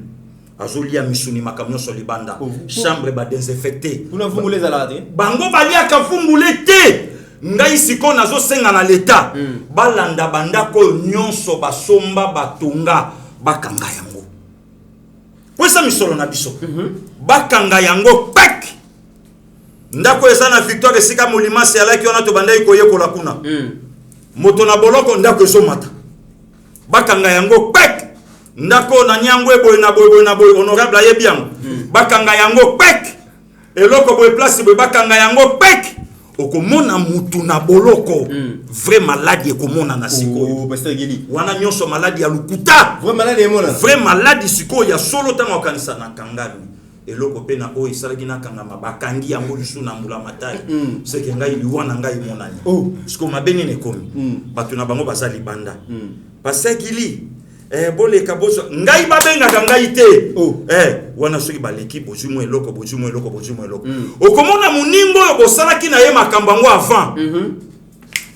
azo lia misuni makamyo so libanda chambre ba désinfecté kuna vungule za late bango balia ka vungule te ngai siko nazo senga na leta balanda banda ko nyonso basomba batunga bakanga yango Wesa misolo na biso. Bakanga yango pek. Ndako eza na victoire esika molima se alaki ona to banda ikoye kola kuna. Moto na boloko ndako ezo mata. Bakanga yango pek. Ndako na nyango eboy na boy honorable ayebiam. Bakanga yango pek. Eloko boy place boy bakanga yango pek. Okomona mutu na boloko vrai maladie ekomona na siko pasteur Gili wana nyonso maladie ya lukuta vrai maladie emona vrai maladie siko ya solo tanga okanisa na kangami eloko pe na oyo esalaki na kangama bakangi yango lisu na mbula matari seke ngai liwana ngai monani siko mabeni nekomi bato na bango bazali banda pasteur Gili boleka boso ngai babengaka ngai te wana soki baleki bojumu eloko okomona muningo yo bosalaki na ye makambo ngo avant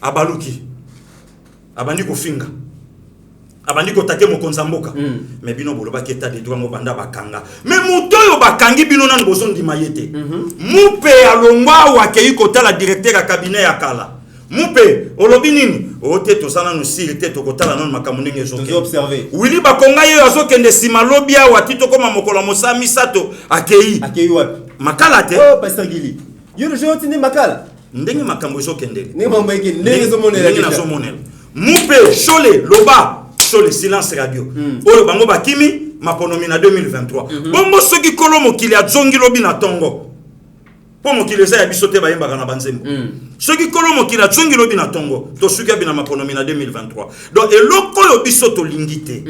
abaluki abandi kofinga abandi kotake mokonza mboka mais bino bolobaki état de droit ngo banda bakanga mais muto yo bakangi bino nanu bozo ndima yete mupe alongwa wakei kotala directeur ya cabinet ya kala mupe olobi nini ote tosana no siri te tokotala non makambo ndenge ezoke observer wili bakonga yo azokende sima lobia watito koma mokolo mosa misato akei wapi makala te pasteur Gili yo le joti ne makala ndenge makambo ezokendele ne mambo yake ndenge zomonela mupe chole loba chole silence radio oyo bango bakimi maponomi na 2023 bombo soki kolo mokili azongi lobi na tongo po mokili eza ya biso te bayembaka na banzembo soki kolo mokili atsongi lobi na tongo tosuki abi na makonomi na 2023 donc eloko oyo biso tolingi te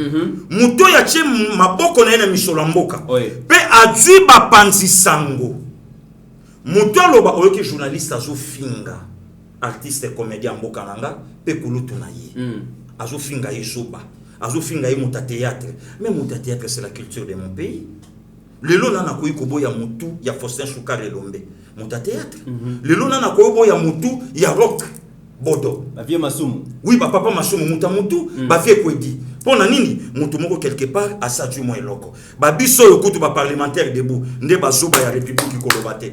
moto ya tie maboko na ye na misolo ya mboka mpe azwi bapanzi sango moto aloba oyoki journaliste azofinga artiste comédien mboka nanga mpe kulutu na ye azofinga ye zoba azofinga ye moto ya théâtre mais moto ya théâtre c'est la culture de mon pays lelo nana koyi koboya mutu ya Faustin Choukar Elombe moto ya théâtre lelo nana koyi boya mutu ya rock bodo ba vie masumu oui ba papa masumu mutu ba vie kwedi pona nini mutu moko quelque part asaju mo eloko ba biso yokutu ba parlementaire debout nde ba zoba ya république kolobate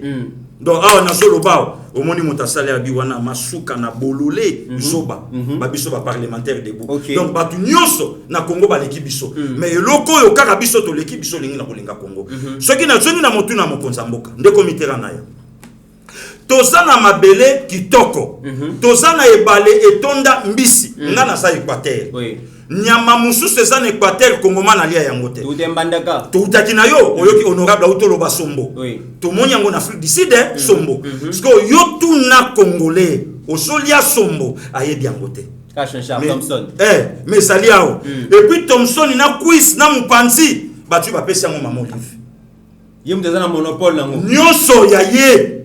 donc na solo bao omoni muta salaire bi wana masuka na bololé zoba ba biso ba parlementaire debout donc ba nyonso na Congo ba l'équipe biso mais eloko yo kaka biso to l'équipe biso lingi na kolinga Congo soki na zoni na motu na mokonza mboka nde komitera na yo tozana mabele kitoko tozana ebale etonda mbisi ngana sa Équateur nyama mususu eza na Équateur Kongoma na lia yango te utembandaka tutaki na yo oyoki honorable autolo basombo tomoni yango na Afrique du Sud sombo parce que yo tuna congolais osolia sombo ayebi yango te Thompson mais saliao et puis Thompson na quiz na mupanzi batu ba pesa yango mama Olive yemu tezana monopole nango nyonso ya ye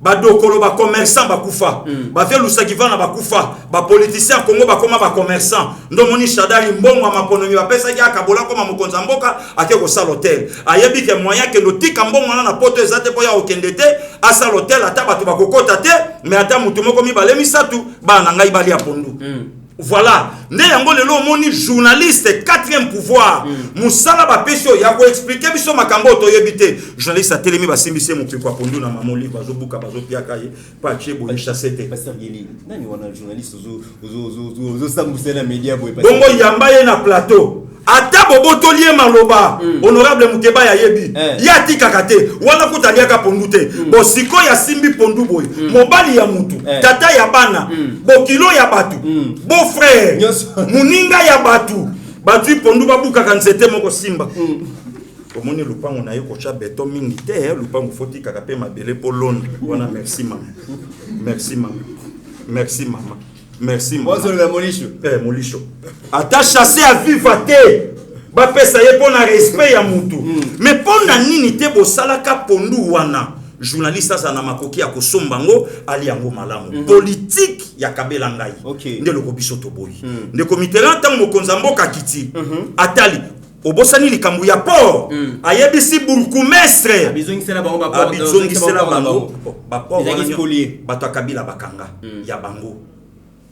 badokolo ba commerçant bakufa ba vie lusaki vana bakufa ba politicien Congo ba koma ba commerçant ndo moni Shadari mbongo maponomi ba pesa ya kabola koma mukonza mboka ake ko sala hotel ayebi ke moyen ke lotika mbongo na poto ezate po ya okendete asa hotel ata bato bakokota te mais ata mutu moko mi balemi satu ba na ngai bali ya pondu voilà nde yango lelo moni journaliste 4e pouvoir musala ba pesho ya ko expliquer biso makambo to yebite journaliste atelemi basimbise mo pekwa pondu na mamoli bazobuka bazopiaka ye pa chebo ni chassete pasteur Gili nani wana journaliste zo sambusena media boy bongo yamba ye na plateau ata bobotolie maloba honorable Mukeba ya yebi ya tikaka te wana kutaliaka pondu te bo siko ya simbi pondu boy mobali ya mutu tata ya bana bokilo ya batu bo frère muninga ya batu pondu babuka kanzete moko simba omoni lupango na ye kocha beton mingi te lupango foti kaka pe mabele po londres wana merci mama merci mama merci mama merci mama Molisho Molisho ata chassé à vivre te ba pesa ye pona respect ya mutu mais pona nini te bo salaka pondu wana journaliste ça na makoki ya kosombango ali yango malamu politique ya kabela ngai nde loko biso to boyi nde komitera tant mokonza mboka kiti atali obosani likambu ya port ayebisi bourgmestre abizongisela bango ba port bato kabila bakanga ya bango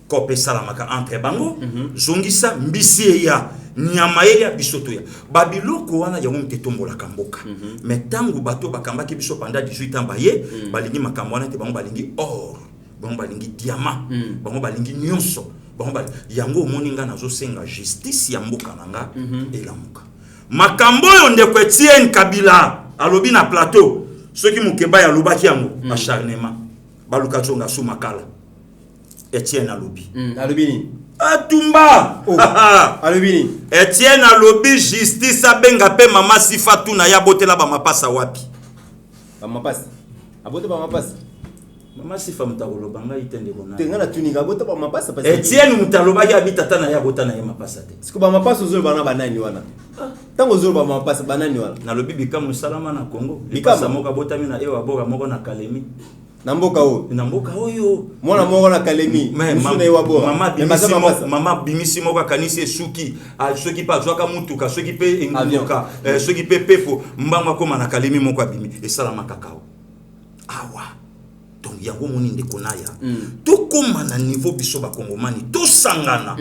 kope salamaka entre bango zongisa mbisi ya nyama ya bisoto ya babiloko wana yango mtetombola kamboka mais tangu bato bakambaki biso pendant 18 ans baye balingi makambo wana te bango balingi or bango balingi diamant bango balingi nyonso bango yango moninga nazo senga justice ya mboka nanga elamuka makambo yo ndeko Etienne Kabila alobi na plateau soki Mukeba ya lobaki yango acharnement baluka tsonga sumakala Etienne alobi alobini atumba alobini Etienne alobi justice abenga pe mama Sifatu na ya botela ba mapasa wapi ba mapasa abote ba mapasa mama Sifa mutaloba ngai tende kona tengana tuninga abote ba mapasa parce Etienne mutaloba ya bitata na ya bota na ya mapasa te siko ba mapasa zo bana banani wana tango zo ba mapasa banani wana nalobi bikamu salama na Congo bikasa moka botami na ewa boga moko na Kalemi na mboka oyo mwana moko na Kalemi musuna ewa bora mama bimisi moko kanisi suki soki pa zwaka mutuka soki pe enguka soki pe pepo mbanga koma na Kalemi moko abimi esalama kakao awa donc yango moni ndeko naya to koma na niveau biso ba kongomani to sangana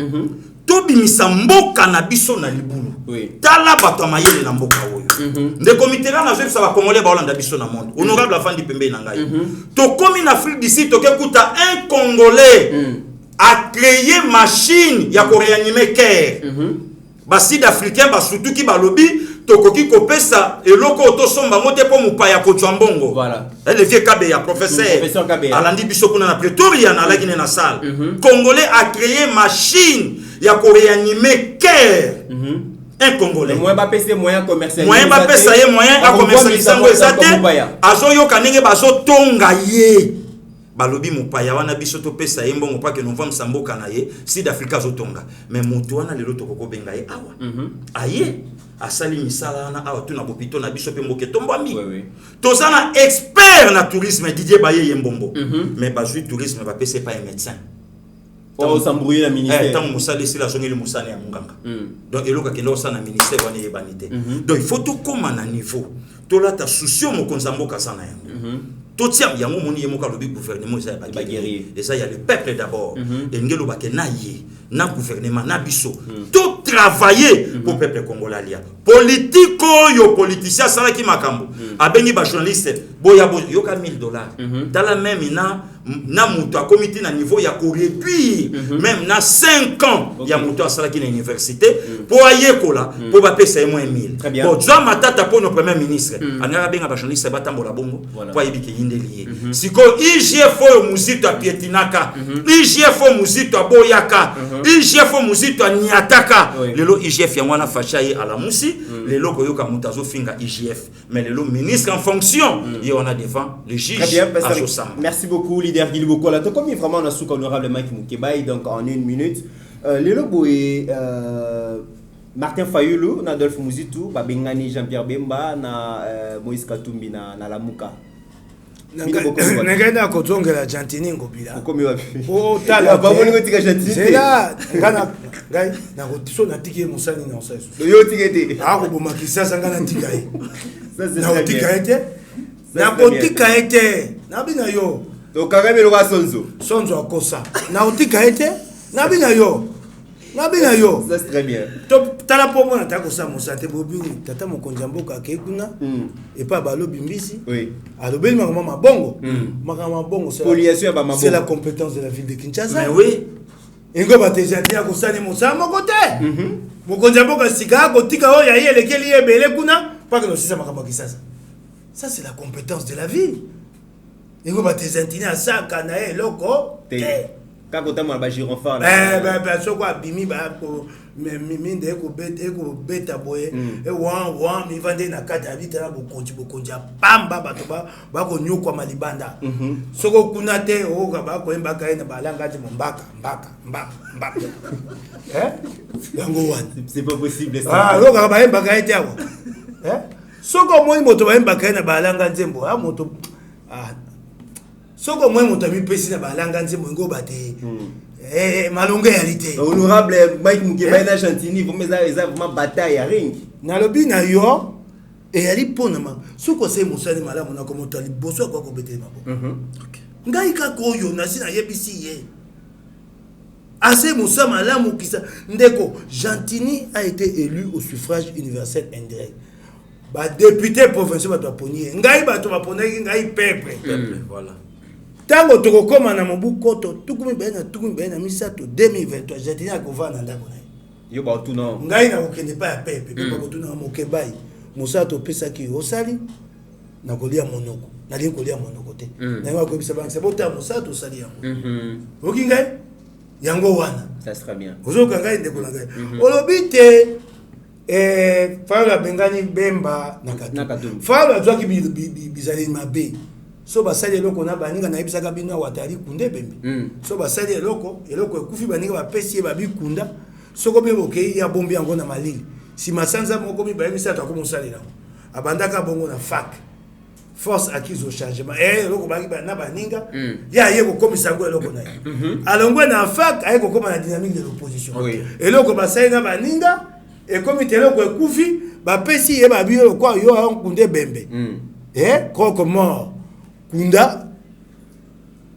to bimisa mboka na biso na libulu tala bato mayele na mboka oyo ndeko mitera na zebisa ba congolais ba Hollande biso na monde honorable afandi pembe na ngai to komi na Afrique du Sud to kekuta un congolais a créé machine ya ko réanimer cœur ba sud africain ba surtout ki ba lobby tokoki kopesa eloko to somba mote po mupaya ko twambongo voilà le vieux Kabe ya professeur alandi biso kuna na Pretoria na lagine na salle congolais a créé machine ya ko réanimer cœur un Congolais. Moyen ba pesa moyen commercial. Moyen ba pesa ye moyen a commercialiser ngo ezate. Azo yo kanenge bazo tonga ye. Balobi mupaya wana biso to pesa ye mbongo pa ke novembre samboka na ye Sud Africa zo tonga. Mais mutu wana lelo to koko benga ye awa. Aye. Asali misala na awa tuna bopito na biso pe mboke tombami. Tozana expert na tourisme Didier Baye Yembombo. Mais bazui tourisme ba pesa pas un médecin. Oh s'embrouiller la ministère. Tant musali si la zone le musane ya munganga. Donc eloka kendo sa na ministère wana yebanité. Donc il faut tout comme na niveau. To la ta soucio mo konzamboka sana yango. Totia yango moni yemoka lobi gouvernement ça ba guerrier. Et ça il y a le peuple d'abord. Et ngelo ba ke na ye. Na gouvernement na biso tout travailler pour peuple congolais lia politico yo politicien sala ki makambo abengi ba journaliste boya yoka $1000 dans la même na muto a comité na niveau ya ko réduire même na 5 ans ya muto sala ki na université pour ayekola pour ba pesa moins 1000 bon Jean Matata pour nos premier ministre angara benga ba journaliste ba tambola bongo pour yebiki yinde lié siko IGF yo muzito a pietinaka IGF yo muzito a boyaka IGF muzito niataka lelo IGF ya mwana facha ye ala musi lelo koyoka mutazo finga IGF mais lelo ministre en fonction et on a devant le juge merci beaucoup leader Guy Bokola to comme vraiment on a sous honorable Mike Mukebai donc en 1 minute lelo boy Martin Fayulu na Adolphe Muzitu babengani Jean-Pierre Bemba na Moïse Katumbi na Lamuka nagenda kozongela Gentini ngobila ukomi wapi tala ba moni ngotika Gentini c'est là ngana ngai na kotiso na tiki musani na osaso yo tikete ako boma kisasa ngana tikai na tikaete na kotikaete na bina yo to kagame lo sonzo akosa na tikaete na bina yo ça c'est très bien to tala po mona ta ko sa musate bobi tata mokonzi mboka ke kuna et pas balobi mbisi oui alobeli mama bongo mama bongo c'est la compétence de la ville de Kinshasa mais oui ingo batezati ya kosani musama kote mokonzi mboka sika ko tika o ya yele keli ebele kuna pas que no sisa makamba kisasa ça c'est la compétence de la ville ingo batezati na saka na eloko kako tamo ba gironfort soko abimi ba ko minde ko beta boye e wa mi vande na kata abita na bokonji pamba bato ba ko nyukwa malibanda soko kuna te o ba ko emba ka na balanga ti mbaka yango wan c'est pas possible ça lo ka ba emba ka te awo soko moi moto ba emba ka na balanga nzembo moto soko moi moto mi pesi na balanga nzembo ngo bate malonga réalité honorable Mike Mukebai na Gentini vous meza vraiment bataille ya ring na lobi na yo et ali ponama soko se musani malamu na komo tali boso kwa ko betema bo ngai ka koyo na sina yebisi ye assez musa malamu kisa ndeko Gentini a été élu au suffrage universel indirect ba député provincial ba ponier ngai ba to ba ponier ngai peuple voilà tango tokokoma na mobukoto tukumi bena misato 2023 Gentini akovana ndako na yo ba tu non ngai na okende pa ya pepe pe ba tuna Mokebai musato pesa ki osali na kolia monoko na li kolia monoko te na ngako bisa bank c'est bota musato sali yango oki ngai yango wana ça sera bien ozoka ngai ndeko na ngai olobite fala bengani Bemba na Katumbi fala zwaki bizali mabe so basali eloko na baninga na yebisaka bino watali kunde bembe so basali eloko ekufi baninga bapesi ba bikunda soko be boke ya bombi yango na malili si masanza moko mi bayebisa to akomosalela abandaka bongo na fac force acquise au changement eloko baki na baninga ya yeko komisa ngo eloko na alongwe na fac ayeko koma na dynamique de l'opposition eloko basali na baninga e komite eloko ekufi bapesi ye babilo kwa yo kunde bembe croque mort kunda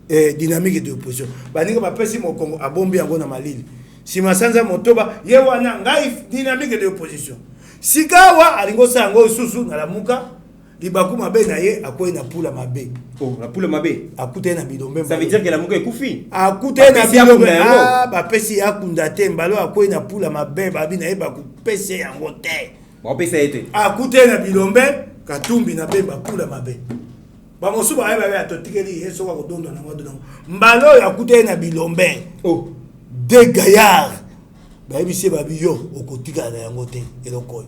dynamique de l'opposition baninga bapesi mokongo abombi yango na malili si masanza motoba ye wana ngai dynamique de l'opposition sikawa alingo sango susu na Lamuka libaku mabe na ye akoyi na pula mabe na pula mabe akute na bidombe ça veut dire que Lamuka ekufi akute na bidombe bapesi akunda te mbalo akoyi na pula mabe babi na ye bakupese yango te bapesa ete akute na bidombe Katumbi na Bemba pula mabe bamosu ba ba atotikeli yeso kwa kodondo na ngado mbalo ya kute na bilombe deux gaillards bayebisi babi yo okotika na yango te eloko oyo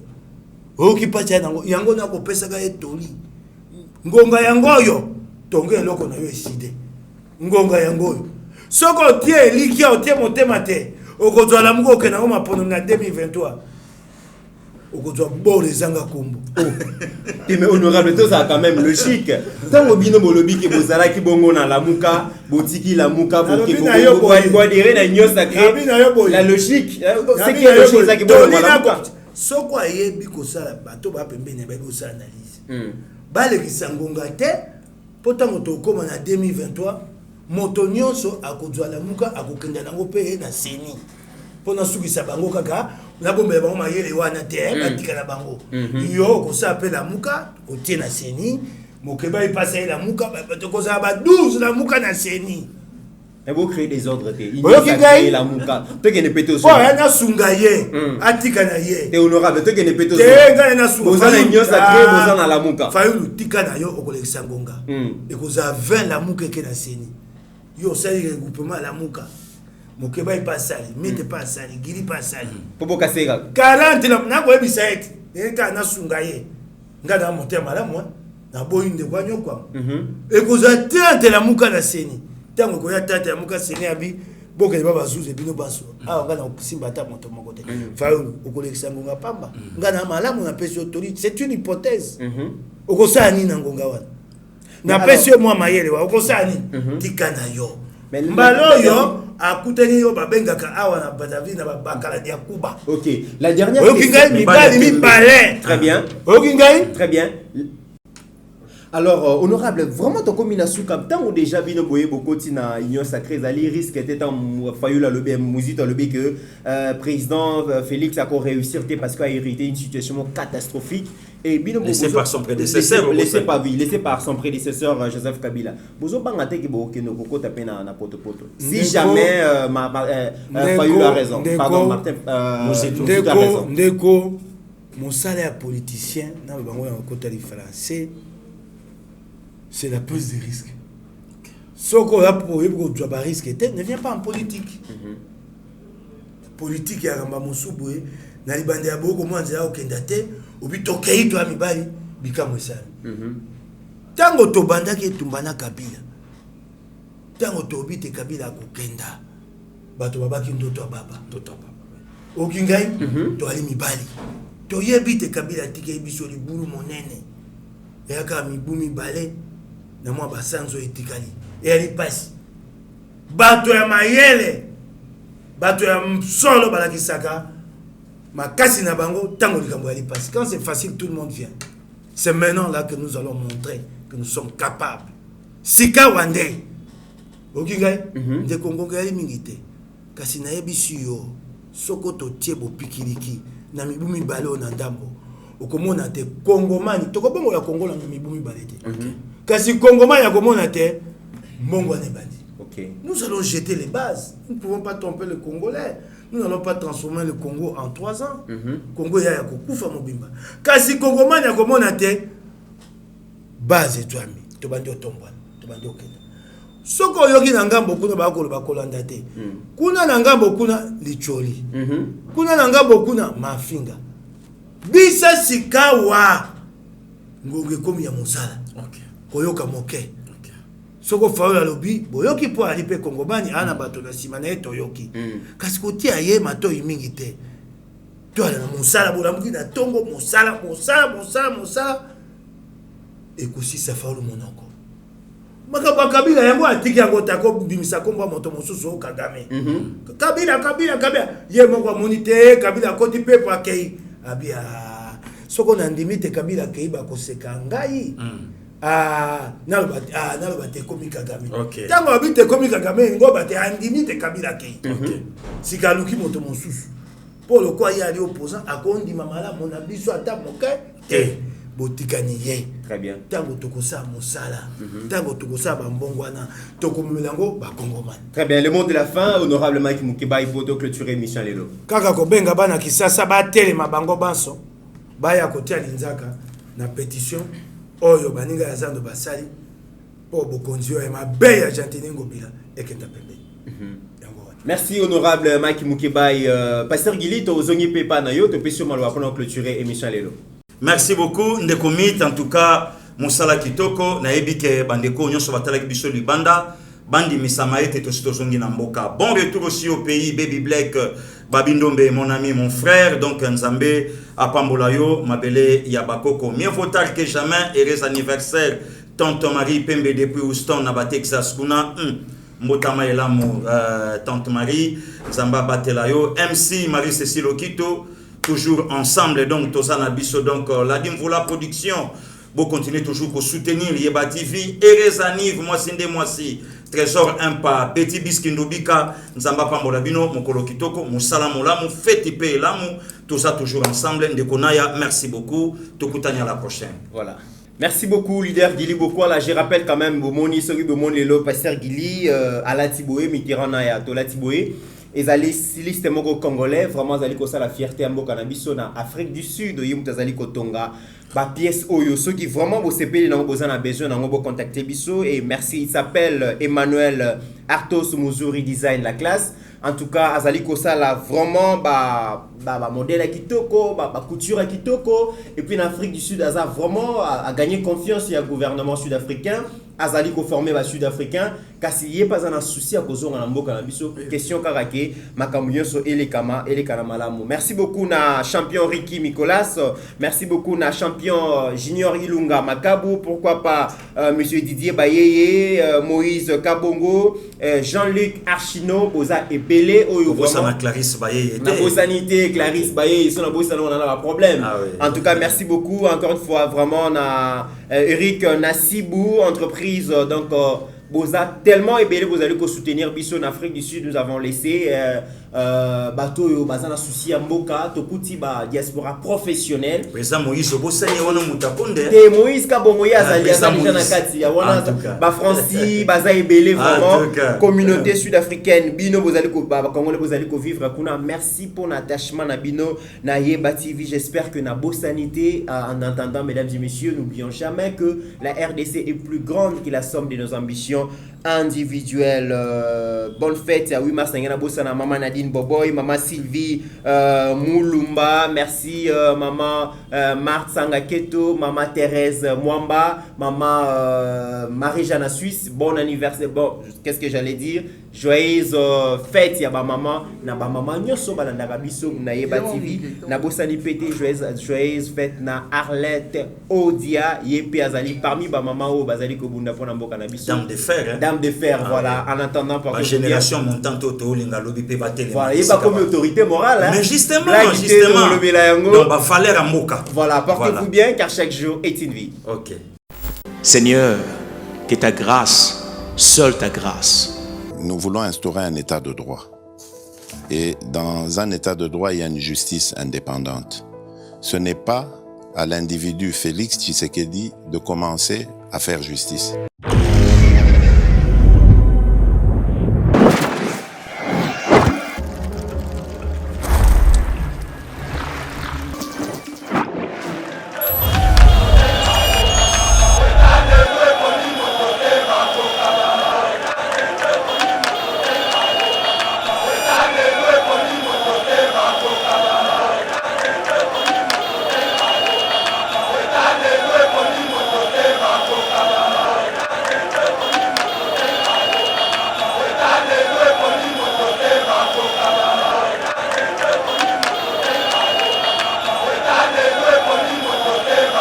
oyoki mpasi ya nango yango nakopesaka etoli ngonga yango oyo tonge eloko na yo eside ngonga yango oyo soki otie elikia otie motema te okozwa lamuka okenda ngo mapono na 2023 okozwa bole ezanga kombo mais honorable tout ça quand même logique tant bino bolobi ke bozala ki bongo na lamuka botiki lamuka boke bo dire na nyo sacré la logique c'est que la chose qui bongo na lamuka soko ayebi kosala bato ba pembeni ba kosala analyse balekisa ngonga te potango tokoma na 2023 moto nyonso akozwa lamuka akokenda nango pe na seni pona sukisa bango kaka na bombe bango mayele wana te batika na bango yo kosala pe lamuka otie na seni mokeba ipasa la muka to kozala ba 12 la muka na seni. Et vous créez des ordres te. Il y la muka. Toi qui ne peux pas. Oh, na sungaye. Atika na ye. T'es honorable. Toi qui ne peux pas. T'es gars na sungaye. Bozana nyo sacré, bozana la muka. Fayulu tika na yo okolekisa ngonga. Et kozala 20 la muka ke na seni. Yo sali regroupement la muka. Mokeba pas sali, mete pas sali, giri pas sali. Popo kasera. 40 na ko ebisa eti. Eka na sungaye. Ngana monter malamu. Na boyinde kwa nyokwa. Et kozala 30 la muka na seni. Tango koya tata ya muka seni abi boke baba zuze bino baso ah ngana simba ta moto moko te faulu okolekisa ngonga pamba ngana malamu na pesi autorité c'est une hypothèse okosa ni na ngonga wana na pesi moi mayele wa okosa ni tikana yo mbalo yo akuteni yo babengaka awa na Badavi na bakala dia kuba. OK, la dernière question. Très bien. Okingai très bien. Alors, honorable, vraiment, ton combinaison comme tant ou déjà bien boyé beaucoup na union sacrée, ali risque était en faillu la lobby, musique dans le but que président Félix a réussir parce qu'il a hérité une situation catastrophique et bien laissé par son prédécesseur, laissé par son prédécesseur Joseph Kabila. Bozo bangate ki bo ke no koko tapé na poto poto. Si jamais faillu a raison. Pardon Martin, Musique a raison. Ndeko mon salaire politicien na bango ya kota li français. C'est la prise de risque. Ce qu'on a pour un risque, ne vient pas en politique. Politique, il y a un peu de na libande ya boko mwanza okendate obi tokei to amibali bikamwe sana. Tango to bandaki tumbana Kabila. Tango to obite Kabila kokenda. Bato babaki ndoto baba. Okingai to ali mibali. To yebite Kabila tike biso libulu monene. Yaka mibumi bale. Na mwa basanzo etikali eri pasi bato ya mayele bato ya msolo balakisaka makasi na bango tango likambo ya pasi. Quand c'est facile tout le monde vient. C'est maintenant là que nous allons montrer que nous sommes capables. Sika wande okingai de Congo ngali mingite kasi na yebisi yo sokoto tiebo pikiliki na mibumi balo na ndambo okomona te Kongomani tokobongo ya Kongo na mibumi balete. Kasi Kongomani ya komona te mbongo ne bandi. OK. Nous allons jeter les bases. Nous ne pouvons pas tromper le Congolais. Nous n'allons pas transformer le Congo en 3 ans. Congo ya kokufa mobimba. Kasi Kongomani ya komona te base etwami to bandi otombwa to bandi okenda. Soko yoki na ngambo kuna bakolo bakolanda te. Kuna na ngambo kuna licholi. Kuna na ngambo kuna mafinga. Bisa sikawa ngoge komi ya mosala. OK. Koyoka moke. Soko faula lobi boyoki po ali pe Kongomani ana bato na simana eto yoki. Kasi koti aye mato mingi te. To ala na mosala bolamuki na tongo mosala. Ekosi sa faulu monoko. Makaba Kabila yango atiki yango tako bimisa komba moto mosusu Kagame. Kabila ye moko monite Kabila koti pepo akei abia soko na ndimite Kabila kei ba koseka ngai naloba te komi Kagame. Tango abite komi Kagame ngo bate andimite Kabila kei sikaluki moto mosusu po lo kwa ya ali opposant akondima malamu na biso ata moke te botikani ye. Très bien. Tango tokosa mosala tango tokosa bambongwana tokomelango ba Kongomani. Très bien, le mot de la fin, honorable Mike Mukeba, il faut clôturer émission lelo. Kaka kobenga bana kisasa ba telema bango banso baya kotia linzaka na pétition oyo baninga ya zando basali po bokonzi oyo mabe ya Gentile Ngobila ekenda pembe. Merci honorable Mike Mukebai. Pasteur Gili, to zongi pepa na yo, to pesio malwa pour clôturer émission lelo. Merci beaucoup Ndekomit, en tout cas Mosala Kitoko na ebike bandeko nyonso batala ki biso libanda bandi misamaete to sitozongi na mboka. Bon retour aussi au pays Baby Black Babindombe, mon ami, mon frère, donc Nzambe Apambolayo Mabele Yabakoko. Mieux vaut tard que jamais, heureux anniversaire Tante Marie Pembe depuis Houston na Texas kuna Mbotama Elamu Tante Marie Zamba Batelayo MC Marie Cécile Okito, toujours ensemble donc Tosana Biso, donc la Dimvola production. Vous continuez toujours pour soutenir Yeba TV. Erezaniv, moi si Trésor Impa, Petit Biskindobika, Nzamba Pambolabino, Mokolo Kitoko, Moussalamola, Fetipe Lamu, tout ça toujours ensemble. Ndekonaya, merci beaucoup. Tokutanya à la prochaine. Voilà. Merci beaucoup, leader Gili Bokola. Je rappelle quand même, Bomoni, Sori Bomoni Lelo, Pasteur Gili, Alatiboé, Mitterrand, Tolatiboé. Et les stylistes congolais, vraiment, ils ont la fierté en cannabis en Afrique du Sud, ils ont Kotonga, ba pièce Oyo, ceux qui vraiment vous CP, ont besoin de contacter Bisso. Et merci, il s'appelle Emmanuel Artos Muzuri Design la classe. En tout cas, Azali Kosala vraiment modèle à Kitoko, couture à Kitoko. Et puis en Afrique du Sud, Aza vraiment a gagné confiance au gouvernement sud-africain. Azali ko formé ba sud-africain. Kasi yé pas un souci à cause en ambo canabiso. Question karake, makamyo so elekama malamu. Merci beaucoup na champion Ricky Nicolas. Merci beaucoup na champion Junior Ilunga Makabu. Pourquoi pas monsieur Didier Bayeye, Moïse Kabongo, Jean-Luc Archino, Boza et Belé. Vraiment. Clarisse Bayeye. Na sanité, Clarisse Bayeye, ils sont on a un problème. Ah oui. En tout cas, merci beaucoup encore une fois vraiment na Eric Nassibou, entreprise donc Boza tellement ébélé, vous allez soutenir Bisso en Afrique du Sud. Nous avons laissé bateau yo bazana souci à Mboka tokuti ba diaspora professionnelle. Président Moïse Obosani wana mutakonde. Et Moïse Kabongo ya azali na kati ya wana ba Franci baza ébélé vraiment communauté sud-africaine bino vous allez ko ba congolais vous allez ko vivre kuna. Merci pour l'attachement na bino na Yeba TV. J'espère que na sanité en entendant mesdames et messieurs, n'oublions jamais que la RDC est plus grande que la somme de nos ambitions individuelles. Bonne fête à 8 mars na bosana maman Nadine Boboy, maman Sylvie Moulumba, merci maman Marthe Sangaketo, maman Thérèse Mwamba, maman Marie-Jeanne Suisse. Bon anniversaire. Bon, qu'est-ce que j'allais dire? Joyeuse fête ya ba maman na ba maman nyoso balandaka biso na Yeba TV na bosani pété. Joyeuse fête na Arlette Odia yepe azali parmi ba maman o bazali ko bunda pona mboka na biso. Dame de fer, hein? Dame de fer, voilà. En attendant par la génération montante auto linga lobi pe batele. Voilà, il pas comme autorité morale, hein? Mais justement donc va falloir à mboka. Voilà, portez-vous bien car chaque jour est une vie. OK. Seigneur, que ta grâce, seule ta grâce. Nous voulons instaurer un état de droit. Et dans un état de droit, il y a une justice indépendante. Ce n'est pas à l'individu Félix Tshisekedi de commencer à faire justice.